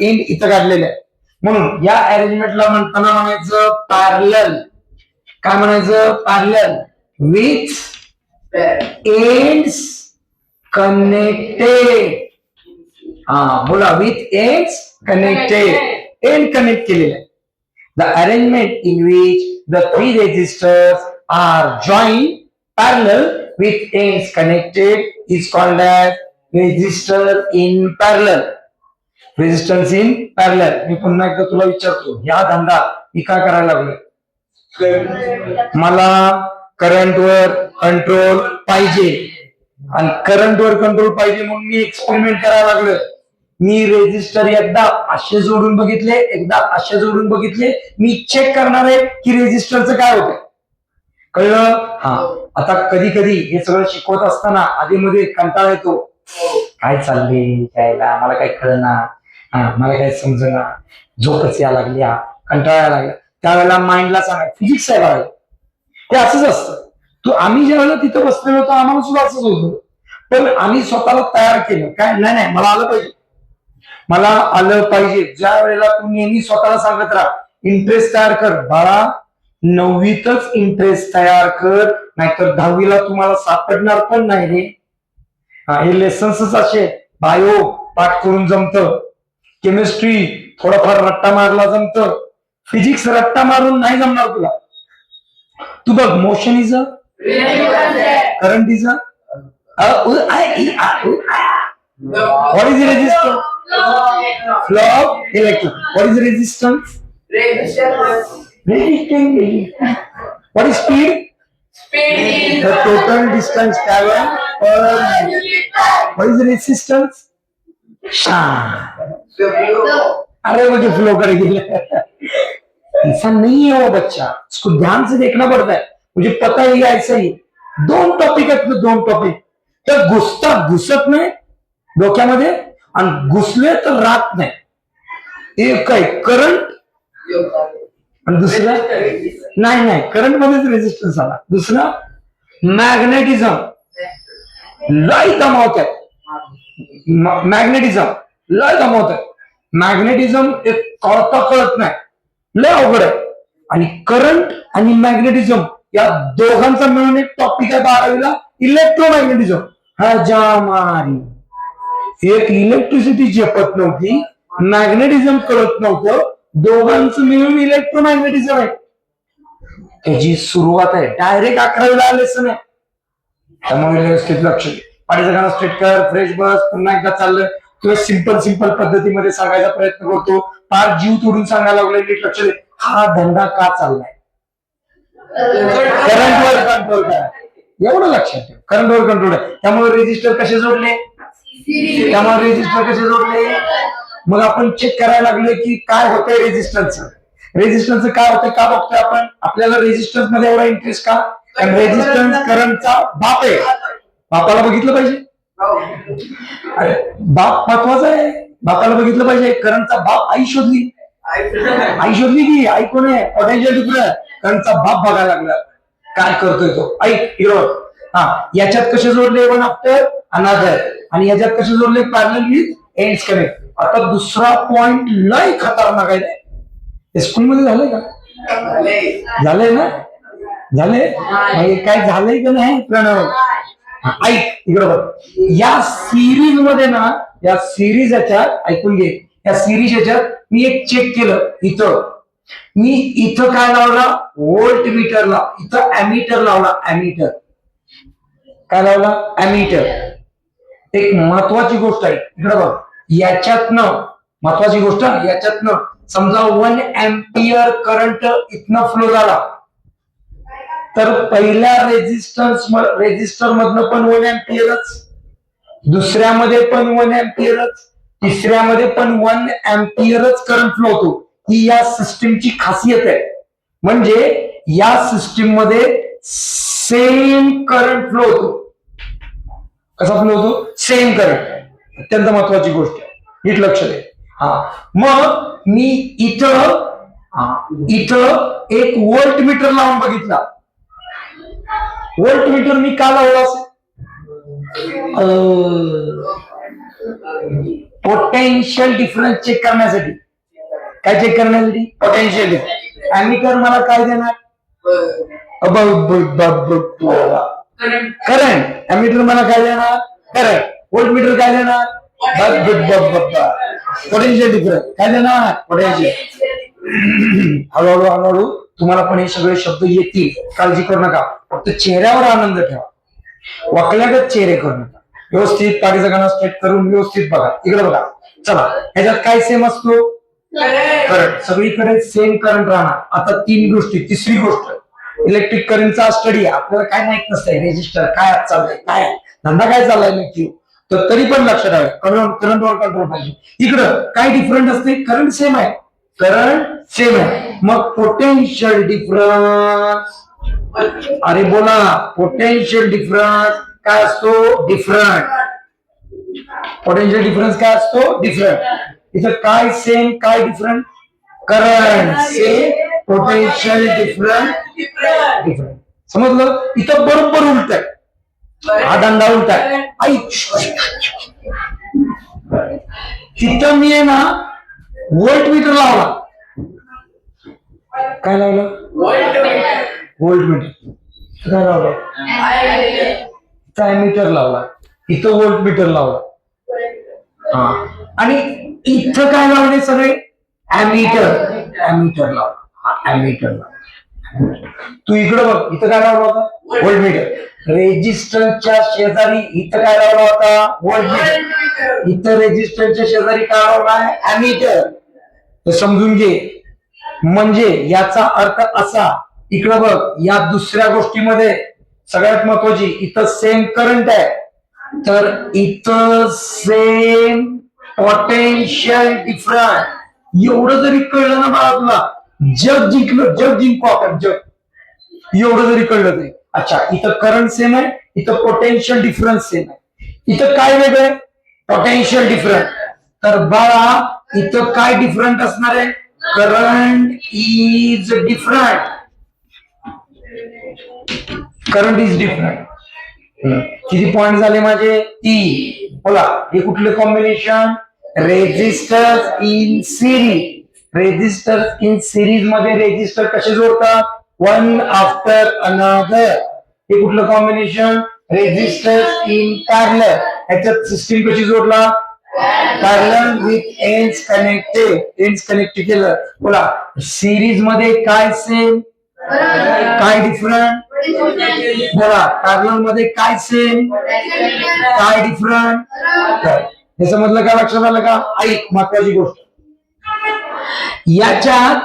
एंड इथं काढलेले आहे. म्हणून या अरेंजमेंटला म्हणताना म्हणायचं पॅरलल. काय म्हणायचं? Parallel with ends connected. बोला, with ends connected, end connect केलेले आहे. The arrangement in which the 3 registers are joined parallel with ends connected is called as resistor in parallel. Resistance in parallel. मी पुन्हा एकदा तुला विचारतो, ह्या धंदा मी काय करायला लागलोय? मला करंटवर कंट्रोल पाहिजे आणि करंटवर कंट्रोल पाहिजे म्हणून मी एक्सपेरिमेंट करायला लागलोय. मी रेजिस्टर एकदा असे जोडून बघितले, एकदा असे जोडून बघितले. मी चेक करणार आहे की रेजिस्टरचं काय होतं. कळलं? आता कधी कधी हे सगळं शिकवत असताना आधी मध्ये कंटाळा येतो. काय चालले यायला, मला काय कळना, मला काय समजना, झोपच या लागली, कंटाळा लागला. त्यावेळेला माइंडला सांगा फिजिक्स आहे बघायला. ते असंच असतं. आम्ही ज्यावेळेला तिथं बसलेलो होतो आम्हाला सुद्धा असंच होतं. पण आम्ही स्वतःला तयार केलं. काय नाही, मला आलं पाहिजे, मला आलं पाहिजे. ज्या वेळेला तू नेहमी स्वतःला सांगत राहा इंटरेस्ट तयार कर. बाळा, 9वीतच इंटरेस्ट तयार कर, नाहीतर 10वीला तुम्हाला सापडणार पण नाही रे. हे लेसन्सच असे. बायो पाठ करून जमतं, केमिस्ट्री थोडाफार रट्टा मारला जमतं, फिजिक्स रट्टा मारून नाही जमणार तुला. तू बघ, motion is a current is a what is the resistor? Flow of electron. What is resistance? Resistance. What is speed? Speed is the total distance traveled per unit time. What is resistance? अरे मुझे flow करेगी. ऐसा नहीं है वो बच्चा, इसको ध्यान से देखना पड़ता है. मुझे पता ही है ऐसा ही. 2 टॉपिक आहेत, 2 टॉपिक. तर घुसत नाही डोक्यामध्ये आणि घुसले तर राहत नाही. एक आहे करंट आणि दुसरं नाही, करंट मध्येच रेजिस्टन्स आला. दुसरं मॅग्नेटिझम. लई दमावत आहे. मॅग्नेटिझम लय गमवत आहे. मॅग्नेटिझम एक कळत नाही, लय अवघड आहे. आणि करंट आणि मॅग्नेटिझम या दोघांचा मिळून एक टॉपिक आहे 12वीला, इलेक्ट्रोमॅग्नेटिझम. हा जामारी एक इलेक्ट्रिसिटी झेपत नव्हती, मॅग्नेटिझम कळत नव्हतं, दोघांचं मिळून इलेक्ट्रोमॅग्नेटिझम आहे. त्याची सुरुवात आहे डायरेक्ट 11वीला आलेच नाही. त्यामुळे व्यवस्थित लक्ष दे. पाठीचं गाणं स्ट्रेट कर, फ्रेश बस. पुन्हा एकदा चाललं किंवा सिंपल पद्धतीमध्ये सांगायचा प्रयत्न करतो. फार जीव तोडून सांगायला लागलोय, नीट लक्ष दे. हा धंदा का चाललाय? करंटवर कंट्रोल करा, एवढं लक्षात ठेव. करंटवर कंट्रोल आहे. त्यामुळे रेजिस्टर कसे जोडले? मग आपण चेक करायला लागलो की काय होतंय रेजिस्टन्सचं काय होतंय का बघतोय आपण. आपल्याला रेजिस्टन्स मध्ये एवढा इंटरेस्ट का? कारण रेजिस्टन्स करंटचा बाप आहे. बापाला बघितलं पाहिजे. अरे बाप महत्वाचा आहे, बापाला बघितलं पाहिजे. करंटचा बाप आई शोधली की आई कोण आहे? Potential difference. करंटचा बाप बघायला लागला, काय करतोय तो. ऐक हिरो, हा याच्यात कसे जोडले? One after another. आणि याच्यात कसे जोडले? Parallel with ends connect. आता दुसरा पॉइंट लय खतरनाक आहे. स्कूल मध्ये झालंय का? झालंय ना? झालंय काय झालंय का नाही प्रणव? ऐक इकडे बघ. या सिरीज मध्ये ना, या सिरीज याच्यात ऐकून घे. या सिरीज याच्यात मी एक चेक केलं. मी इथं काय लावला? व्होल्ट मीटरला. इथं अॅमीटर लावला. अॅमीटर काय लावला? अॅमीटर. एक महत्वाची गोष्ट आहे इकडे बघ. याच्यातनं महत्वाची गोष्ट, याच्यातनं समजा 1 एम्पियर करंट इथनं फ्लो झाला, तर पहिल्या रेजिस्टर मधनं पण 1 एम्पियरच, दुसऱ्यामध्ये पण 1 एम्पियरच, तिसऱ्यामध्ये पण 1 एम्पियरच करंट फ्लो होतो. ही या सिस्टीमची खासियत आहे. म्हणजे या सिस्टीम मध्ये सेम करंट फ्लो होतो. कसा फ्लो होतो? Same current. अत्यंत महत्वाची गोष्ट आहे, नीट लक्ष दे. हा मग मी इथं एक व्होल्ट मीटर लावून बघितला. व्होल्ट मीटर मी का लावला असेल? पोटेन्शियल डिफरन्स चेक करण्यासाठी. काय चेक करण्यासाठी? Potential difference. अॅमीटर मला काय देणार? करंट. अॅमीटर मला काय देणार? करंट. व्होल्ट मीटर काय देणार? Potential difference. काय देणार? पोटेन्शियल. हळूहळू तुम्हाला पण हे सगळे शब्द येतील, काळजी करू नका. फक्त चेहऱ्यावर आनंद ठेवा, वाकल्यागत चेहरे करू नका. व्यवस्थित पाठीचा गाणं स्ट्रेट करून व्यवस्थित बघा. इकडे बघा. चला, ह्याच्यात काय सेम असतो? करंट. सगळीकडे सेम करंट राहणार. आता 3 गोष्टी. तिसरी गोष्ट, इलेक्ट्रिक करंटचा स्टडी आपल्याला काय माहित नसतंय. रेजिस्टर काय चाललंय, काय धंदा काय चाललाय नक्की, तर तरी पण लक्षात आहे करंटवर कंट्रोल पाहिजे. इकडं काय डिफरंट असते? करंट सेम आहे. मग पोटेन्शियल डिफरन्स. अरे बोला, पोटेन्शियल डिफरन्स काय असतो? डिफरंट. पोटेन्शियल डिफरन्स काय असतो? डिफरंट. इथं काय सेम, काय different? Current same, potential different. समजलं? इथं बरोबर उलट आहे. हा धंदा उलट आहे. तिथं मी आहे ना व्होल्ट मीटर लावला. काय लावलं? Voltmeter. काय लावलं? मीटर लावला. इथं व्होल्ट मीटर लावला. आणि इथं काय लावले? सगळे अॅमीटर लावला. अॅमीटर लावला. तू इकडे बघ, इथं काय लावला होता? Voltmeter. रेजिस्टन्सच्या शेजारी इथं काय लावला होता? Voltmeter. इथं रेजिस्टन्सच्या शेजारी काय लावला? अॅमीटर. समजून घे. म्हणजे याचा अर्थ असा, इकडं बघ, या दुसऱ्या गोष्टीमध्ये सगळ्यात महत्वाची, इथं सेम करंट आहे, तर इथं सेम पोटेन्शियल डिफरन्स. एवढं जरी कळलं ना बाळा तुला, जग जिंकू आपण. एवढं जरी कळलं तरी. अच्छा, इथं करंट सेम आहे, इथं पोटेन्शियल डिफरन्स सेम आहे. इथं काय वेगळं? Potential difference. तर बाळा इथं काय डिफरंट असणार आहे? Current is different. किती पॉइंट झाले माझे? 3. बोला हे कुठलं combination? Resistors in series. Resistors in series मध्ये रेजिस्टर कसे जोडतात? One after another. हे कुठलं कॉम्बिनेशन? Resistors in parallel. ह्याच्यात सिस्टीम कशी जोडला? Parallel with ends connected. Ends connect केलं. बोला सिरीज मध्ये काय सेम काय डिफरंट? बोला पॅरलल मध्ये काय सेम काय डिफरंट? हे समजलं का? लक्षात आलं का? ऐक महत्वाची गोष्ट, याच्यात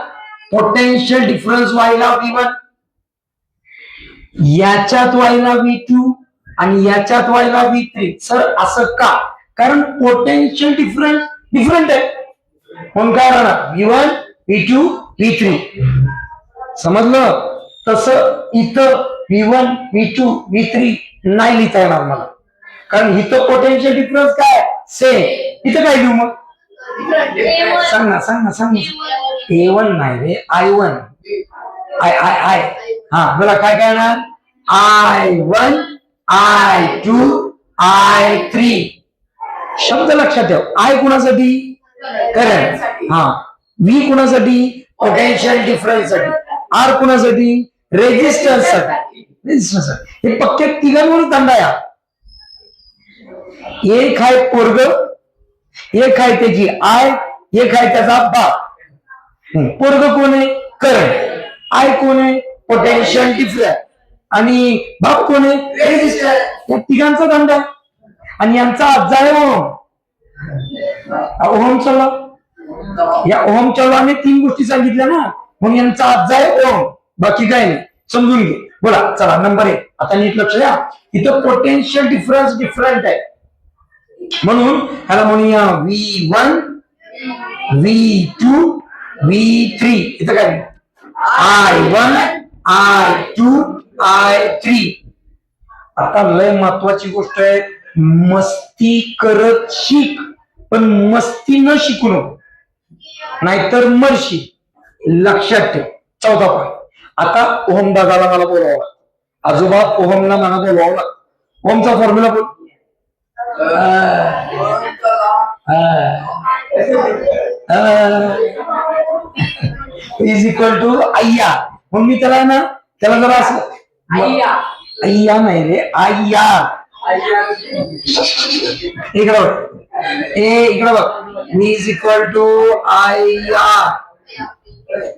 पोटेन्शियल डिफरन्स व्हायला V1, याच्यात व्हायला V2 आणि याच्यात व्हायला V3. सर असं का? कारण पोटेन्शियल डिफरन्स डिफरंट आहे. म्हणून काय राहणार? V1 V2 V3. समजलं? तसं इथं V1 V2 V3 नाही लिहिता येणार मला, कारण इथं पोटेन्शियल डिफरन्स काय सेम. इथं काय लिहू मग? सांग ना सांग ना सांग ना. A1 नाही रे, I1 I हा बोला काय काय येणार? I1 I2 I3. शब्द लक्षात ठेव. I कुणासाठी? करंट. हा. V कुणासाठी? पोटेन्शियल डिफरन्स साठी. R कुणासाठी? रेजिस्टन्स साठी. हे पक्के तिघांवरून धंदा या. एक आहे पोरग, एक आहे त्याची आय, एक आहे त्याचा बाप. पोरग कोण आहे? करंट. आय कोण आहे? Potential difference. आणि बाप कोण आहे? रेजिस्टर. या तिघांचा धंदा आणि यांचा अज्जा आहे ओहमचा लॉ. या ओहमच्या लॉने 3 गोष्टी सांगितल्या ना, म्हणून यांचा अज्जा आहे ओहम, बाकी काय नाही. समजून घे. बोला चला नंबर 1. आता नीट लक्ष द्या. इथं पोटेन्शियल डिफरन्स डिफरंट आहे, म्हणून ह्याला म्हणूया V1 V2 V3. इथं काय? I1 I2 I3. आता लय महत्वाची गोष्ट आहे, मस्ती करत शिक, पण मस्ती न शिकू नको, नाहीतर मरशी. लक्षात ठेव. 4था पॉईंट. आता ओहम दादाला मला बोलावं, आजोबा ओहमला मला बोलावं. ओहमचा फॉर्म्युला बोल. इज इक्वल टू अय्या. म्हणून मी त्याला ना, त्याला जरा असं अय्या नाही रे, अय्या. इकडे बघ, इकडे बघ. मी इज इक्वल टू अय्या.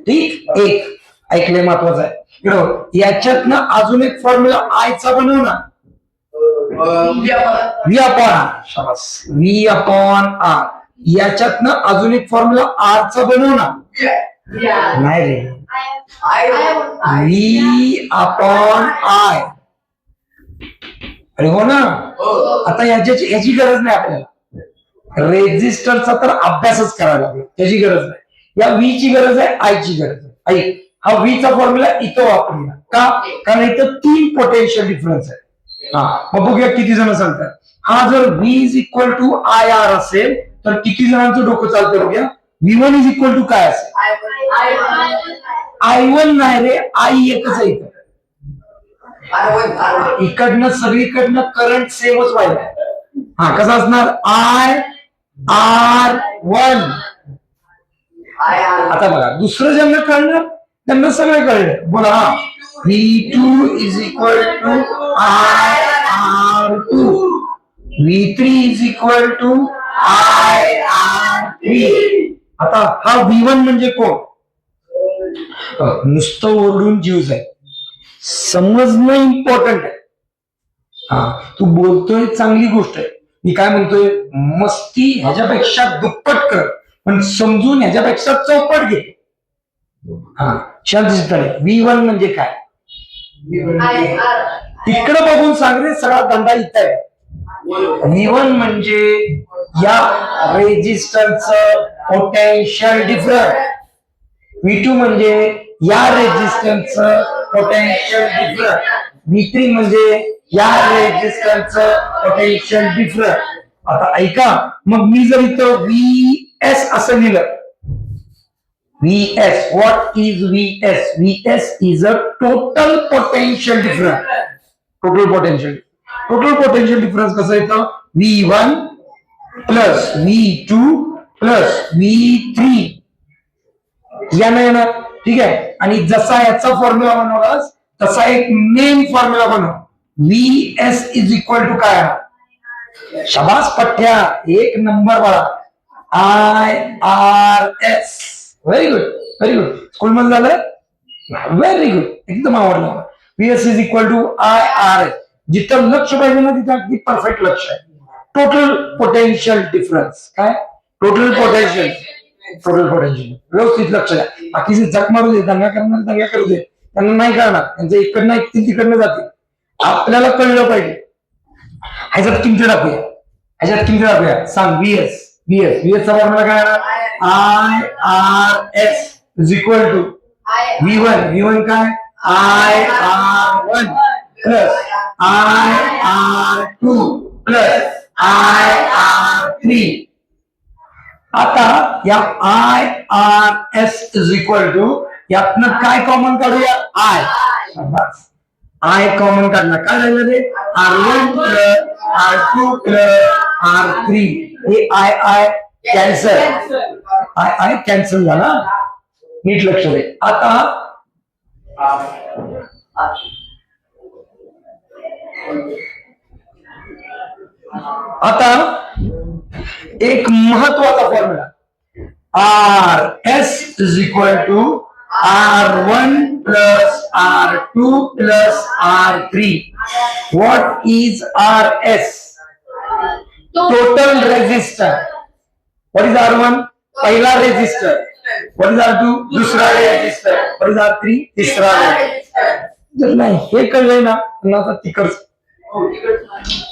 ठीक. एक ऐकले महत्वाचं आहे. इकडे बघ, याच्यात ना अजून एक फॉर्म्युला आयचा बनव ना. V upon R. याच्यात ना अजून एक फॉर्म्युला आर चा बनव ना. नाही रे, V अपॉन I. अरे हो ना. आता याची गरज नाही आपल्याला. रेजिस्टरचा तर अभ्यासच करायला लागला, त्याची गरज नाही. या V ची गरज आहे, I ची गरज आहे. ऐक, हा V चा फॉर्म्युला इथं वापरूया का? कारण इथं 3 पोटेन्शियल डिफरन्स आहे. हा, मग बघूया किती जण सांगतात. हा जर V is equal to IR असेल तर किती जणांचं डोकं चालतं बघूया. V1 इज इक्वल टू काय असेल? I1 नाही रे, I एकच आहे इथं. इकडनं सगळीकडनं करंट सेमच व्हायला. हा, कसा असणार? IR1. आता बघा, दुसरं ज्यांना कळणार त्यांना सगळं कळलं. बोला हा. V2 is equal to IR2. V3 is equal to IR3. आता हा V1 म्हणजे कोण? नुसतं ओरडून जीव जाईल. समजणं इम्पॉर्टंट आहे. हा, तू बोलतोय चांगली गोष्ट आहे. मी काय म्हणतोय, मस्ती ह्याच्यापेक्षा दुप्पट कर, पण समजून ह्याच्यापेक्षा चौपट घे. हा, शांत चित्ताने. V1 म्हणजे काय? इकडे बघून सांग रे, सगळा धंदा इथं आहे. V1 म्हणजे या रेजिस्टन्सचं पोटेन्शियल डिफरन्स. V2 म्हणजे या रेजिस्टन्सचं पोटेन्शियल डिफरन्स. V3 म्हणजे या रेजिस्टन्सचं पोटेन्शियल डिफरन्स. आता ऐका, मग मी जर इथं VS असं लिहिलं, VS, what is VS? VS is a total potential difference. Total potential. Total potential difference कसं येतं V1 plus V2 plus V3 यानं येणार. ठीक आहे. आणि जसा याचा फॉर्म्युला बनवलास तसा एक मेन फॉर्म्युला बनव. VS इज इक्वल टू काय? शाबास पठ्या, एक नंबर बाळा. IRS. Very good, very good. School मध्ये झालं, व्हेरी गुड, एकदम आवडलं. VS is equal to IRS. जिथं लक्ष पाहिजे ना तिथं अगदी परफेक्ट लक्ष आहे. टोटल पोटेन्शियल डिफरन्स काय? Total potential, total potential. व्यवस्थित लक्ष द्या. बाकीचे जग मारू दे, दंगा करणार दंगा करू दे, त्यांना नाही करणार. त्यांचं इकडनं ऐकतील तिकडनं जातील. आपल्याला कळलं पाहिजे. ह्याच्यात किमती दाखवूया, ह्याच्यात किमती दाखवूया. सांग VS. VS चा फॉर्म्युला काय? IRS is equal to V1 काय? IR1 plus IR2 plus IR3. आता या IRS इज इक्वल टू यातनं काय कॉमन काढूया? I कॉमन काढला. काय झालं रे? R1 plus R2 plus R3. हे I कॅन्सल झाला. नीट लक्ष दे. आता एक महत्वाचा formula. RS is equal to R1 plus R2 plus R3. What is RS? Total resistor. What is R1? पहिला रेजिस्टर. What is R2? दुसरा रेजिस्टर. What is R3? तिसरा resistor. जर नाही हे कळलंय ना त्यांना आता तिकडच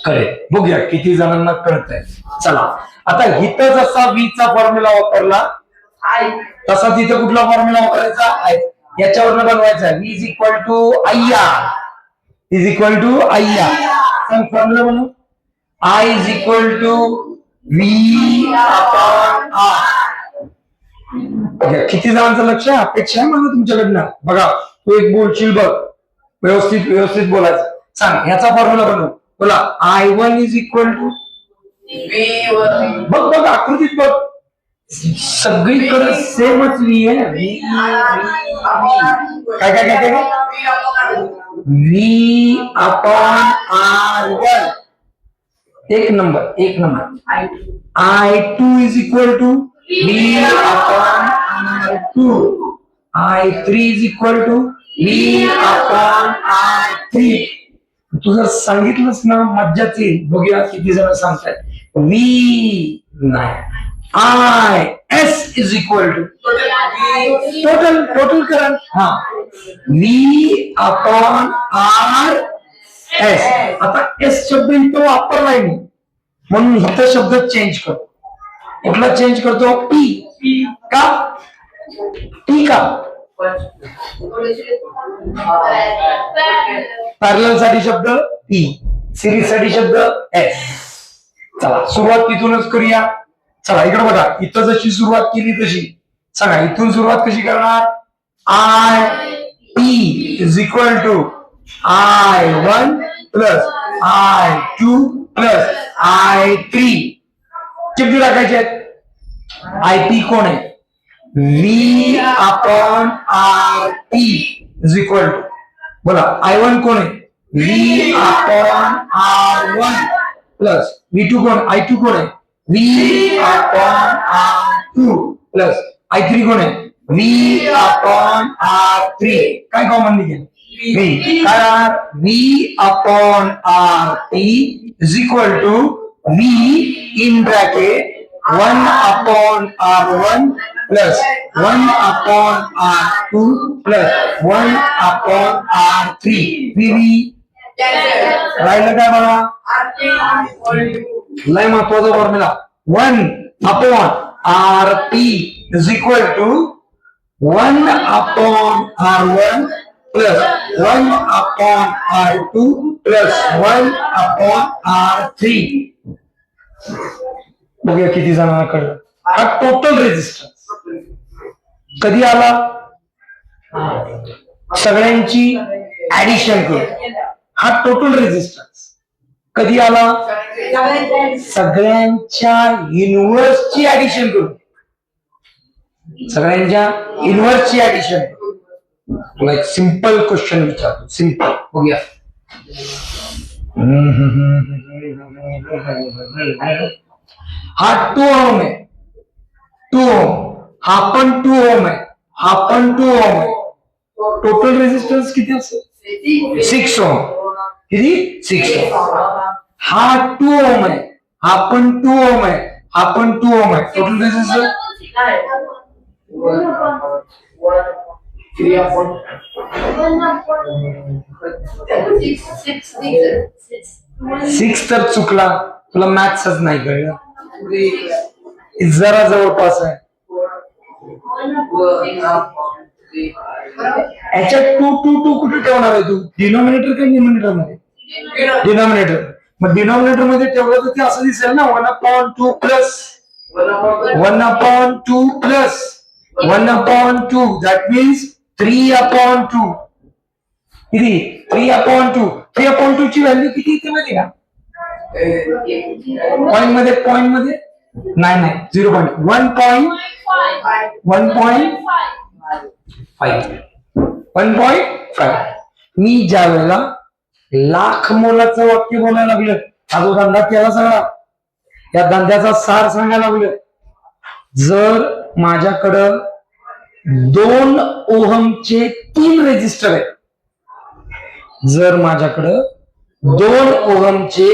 कळेल. बघूया किती जणांना कळतंय. चला आता इथं जसा V चा फॉर्म्युला वापरला तसा तिथे कुठला फॉर्म्युला वापरायचा? याच्यावरनं बनवायचा. V is equal to IR is equal to IR. सांग फॉर्म्युला बनव. I is equal to V upon R. किती जणांचं लक्ष आहे? अपेक्षा आहे मला तुमच्याकडनं. बघा तू एक बोलशील बघ, व्यवस्थित बोलायचं. सांग ह्याचा फॉर्म्युला बनव. बोला. I1 इज इक्वल टू बघ आकृतीत बघ, सगळीकडे सेमच V आहे. काय V अपॉन R1. एक number. I2 is equal to V upon R2. I3 is equal to V upon R3. तू जर सांगितलंस ना मज्जाच येईल. बघूया किती जण सांगतायत. V नाही. IS is equal to total current. हा V अपॉन RS. आता S शब्द इथं वापरलाय मी म्हणून इथं शब्द चेंज करतो. कुठला चेंज करतो? T का? पॅरलल साठी शब्द P, सिरीज साठी शब्द S. चला सुरुवात तिथूनच करूया. चला इकडे बघा, इथं जशी सुरुवात केली तशी सांगा इथून सुरुवात कशी करणार? I is equal to I1 plus I2 plus I3. किती टाकायचे आहेत? IP कोण आहे? V upon RT is equal to बोला. I1 कोण आहे? V upon R1 plus V2 कोण? I2 कोण आहे? V upon R2 plus I3 कोण आहे? V upon R3. काय कॉमन निघेल? V. काय? V upon RT is equal to V in bracket 1 upon R1 plus 1 upon R2 plus 1 upon R3. राहिलं काय मला? लय महत्वाचा formula. 1 upon RP is equal to 1 upon R1 plus 1 upon R2 plus 1 upon R3. बघूया किती जणांना कळलं. हा टोटल रेजिस्टन्स कधी आला? सगळ्यांची ऍडिशन करून हा टोटल रेजिस्टन्स. कधी आला? सगळ्यांच्या इन्व्हर्सची ऍडिशन करू. सगळ्यांच्या इन्व्हर्सची ऍडिशन. तुला एक सिंपल क्वेश्चन विचारतो. सिंपल बघूया. हा 2 ओम आहे. 2 ओम. हा पण 2 ओम आहे. हा पण 2 ओम आहे. टोटल रेजिस्टन्स किती असेल? 6 ओम. किती? 6 ओम. हा 2 ओम आहे. हा पण 2 ओम आहे. हा पण 2 ओम आहे. टोटल रेजिस्टन्स 6 तर चुकला. तुला मॅथ्सच नाही कळलं. जरा जवळपास आहे. याच्यात 2 कुठे ठेवणार आहे तू? डिनॉमिनेटर का न्यूमरेटर मध्ये? डिनॉमिनेटर. मग डिनॉमिनेटर मध्ये ठेवलं तर ते असं दिसेल ना, 1/2 प्लस 1/2 प्लस 1/2. That means 3/2. किती? 3/2. 3/2 ची व्हॅल्यू किती येते माहिती का? पॉइंट मध्ये नाही 0.1.5. 1.5. मी ज्या वेळेला लाख मोलाचं वाक्य बोलायला लागलं, हा जो धंदा केला सगळा, या धंद्याचा सार सांगायला लागलं. जर माझ्याकडं 2 ओहमचे 3 रेजिस्टर आहेत, जर माझ्याकडं 2 ओहमचे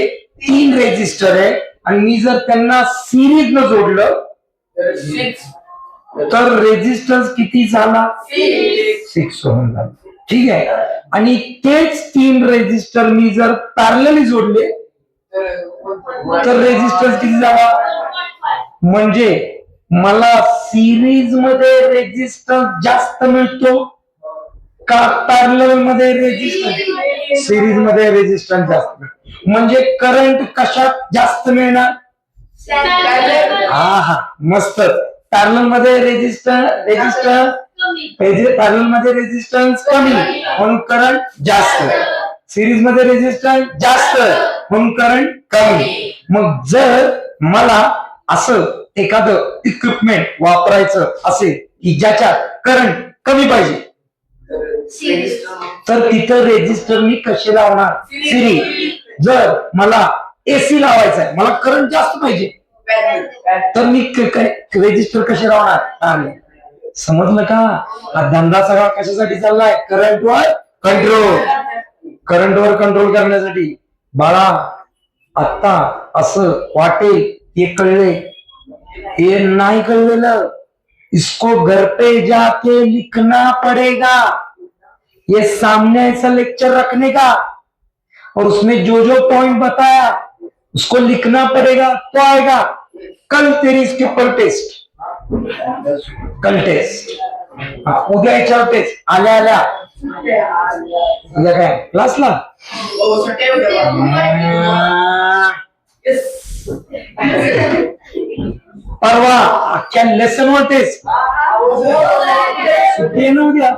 3 रेजिस्टर आहे आणि मी जर त्यांना सिरीज न जोडलं तर रेजिस्टन्स किती झाला? 6 ओहम झाला. ठीक आहे. आणि तेच 3 रेजिस्टर मी जर पॅरलली जोडले तर रेजिस्टन्स किती झाला? म्हणजे मला सिरीज मध्ये रेजिस्टन्स जास्त मिळतो का पॅरलल मध्ये रेजिस्टन्स? सिरीज मध्ये रेजिस्टन्स जास्त. म्हणजे करंट कशात जास्त मिळणार? हा मस्त. पॅरलल मध्ये पॅरलल मध्ये रेजिस्टन्स कमी म्हणून करंट जास्त. सिरीज मध्ये रेजिस्टन्स जास्त म्हणून करंट कमी. मग जर मला असं एखादं इक्विपमेंट वापरायचं असेल की ज्याच्यात करंट कमी पाहिजे, तर तिथं रेजिस्टर मी कसे लावणार? सिरीज. जर मला एसी लावायचा आहे, मला करंट जास्त पाहिजे, तर मी रेजिस्टर कसे लावणार? समजलं का? हा धंदा सगळा कशासाठी चाललाय? करंटवर कंट्रोल करण्यासाठी. बाळा, आता असं वाटेल हे कळले, हे नाही कळलेलं, इसको घर पे जाके लिखना पड़ेगा. ये सामने ऐसा लेक्चर रखने का और उसमें जो जो पॉइंट बताया उसको लिखना पड़ेगा, तो आएगा. कल तेरी इसके ऊपर टेस्ट. कल टेस्ट. उद्या याच्यावर टेस्ट. आल्या उद्या काय क्लासला? परवा अख्ख्या लेसन वर टेस्ट. सुट्टी आहे ना उद्या?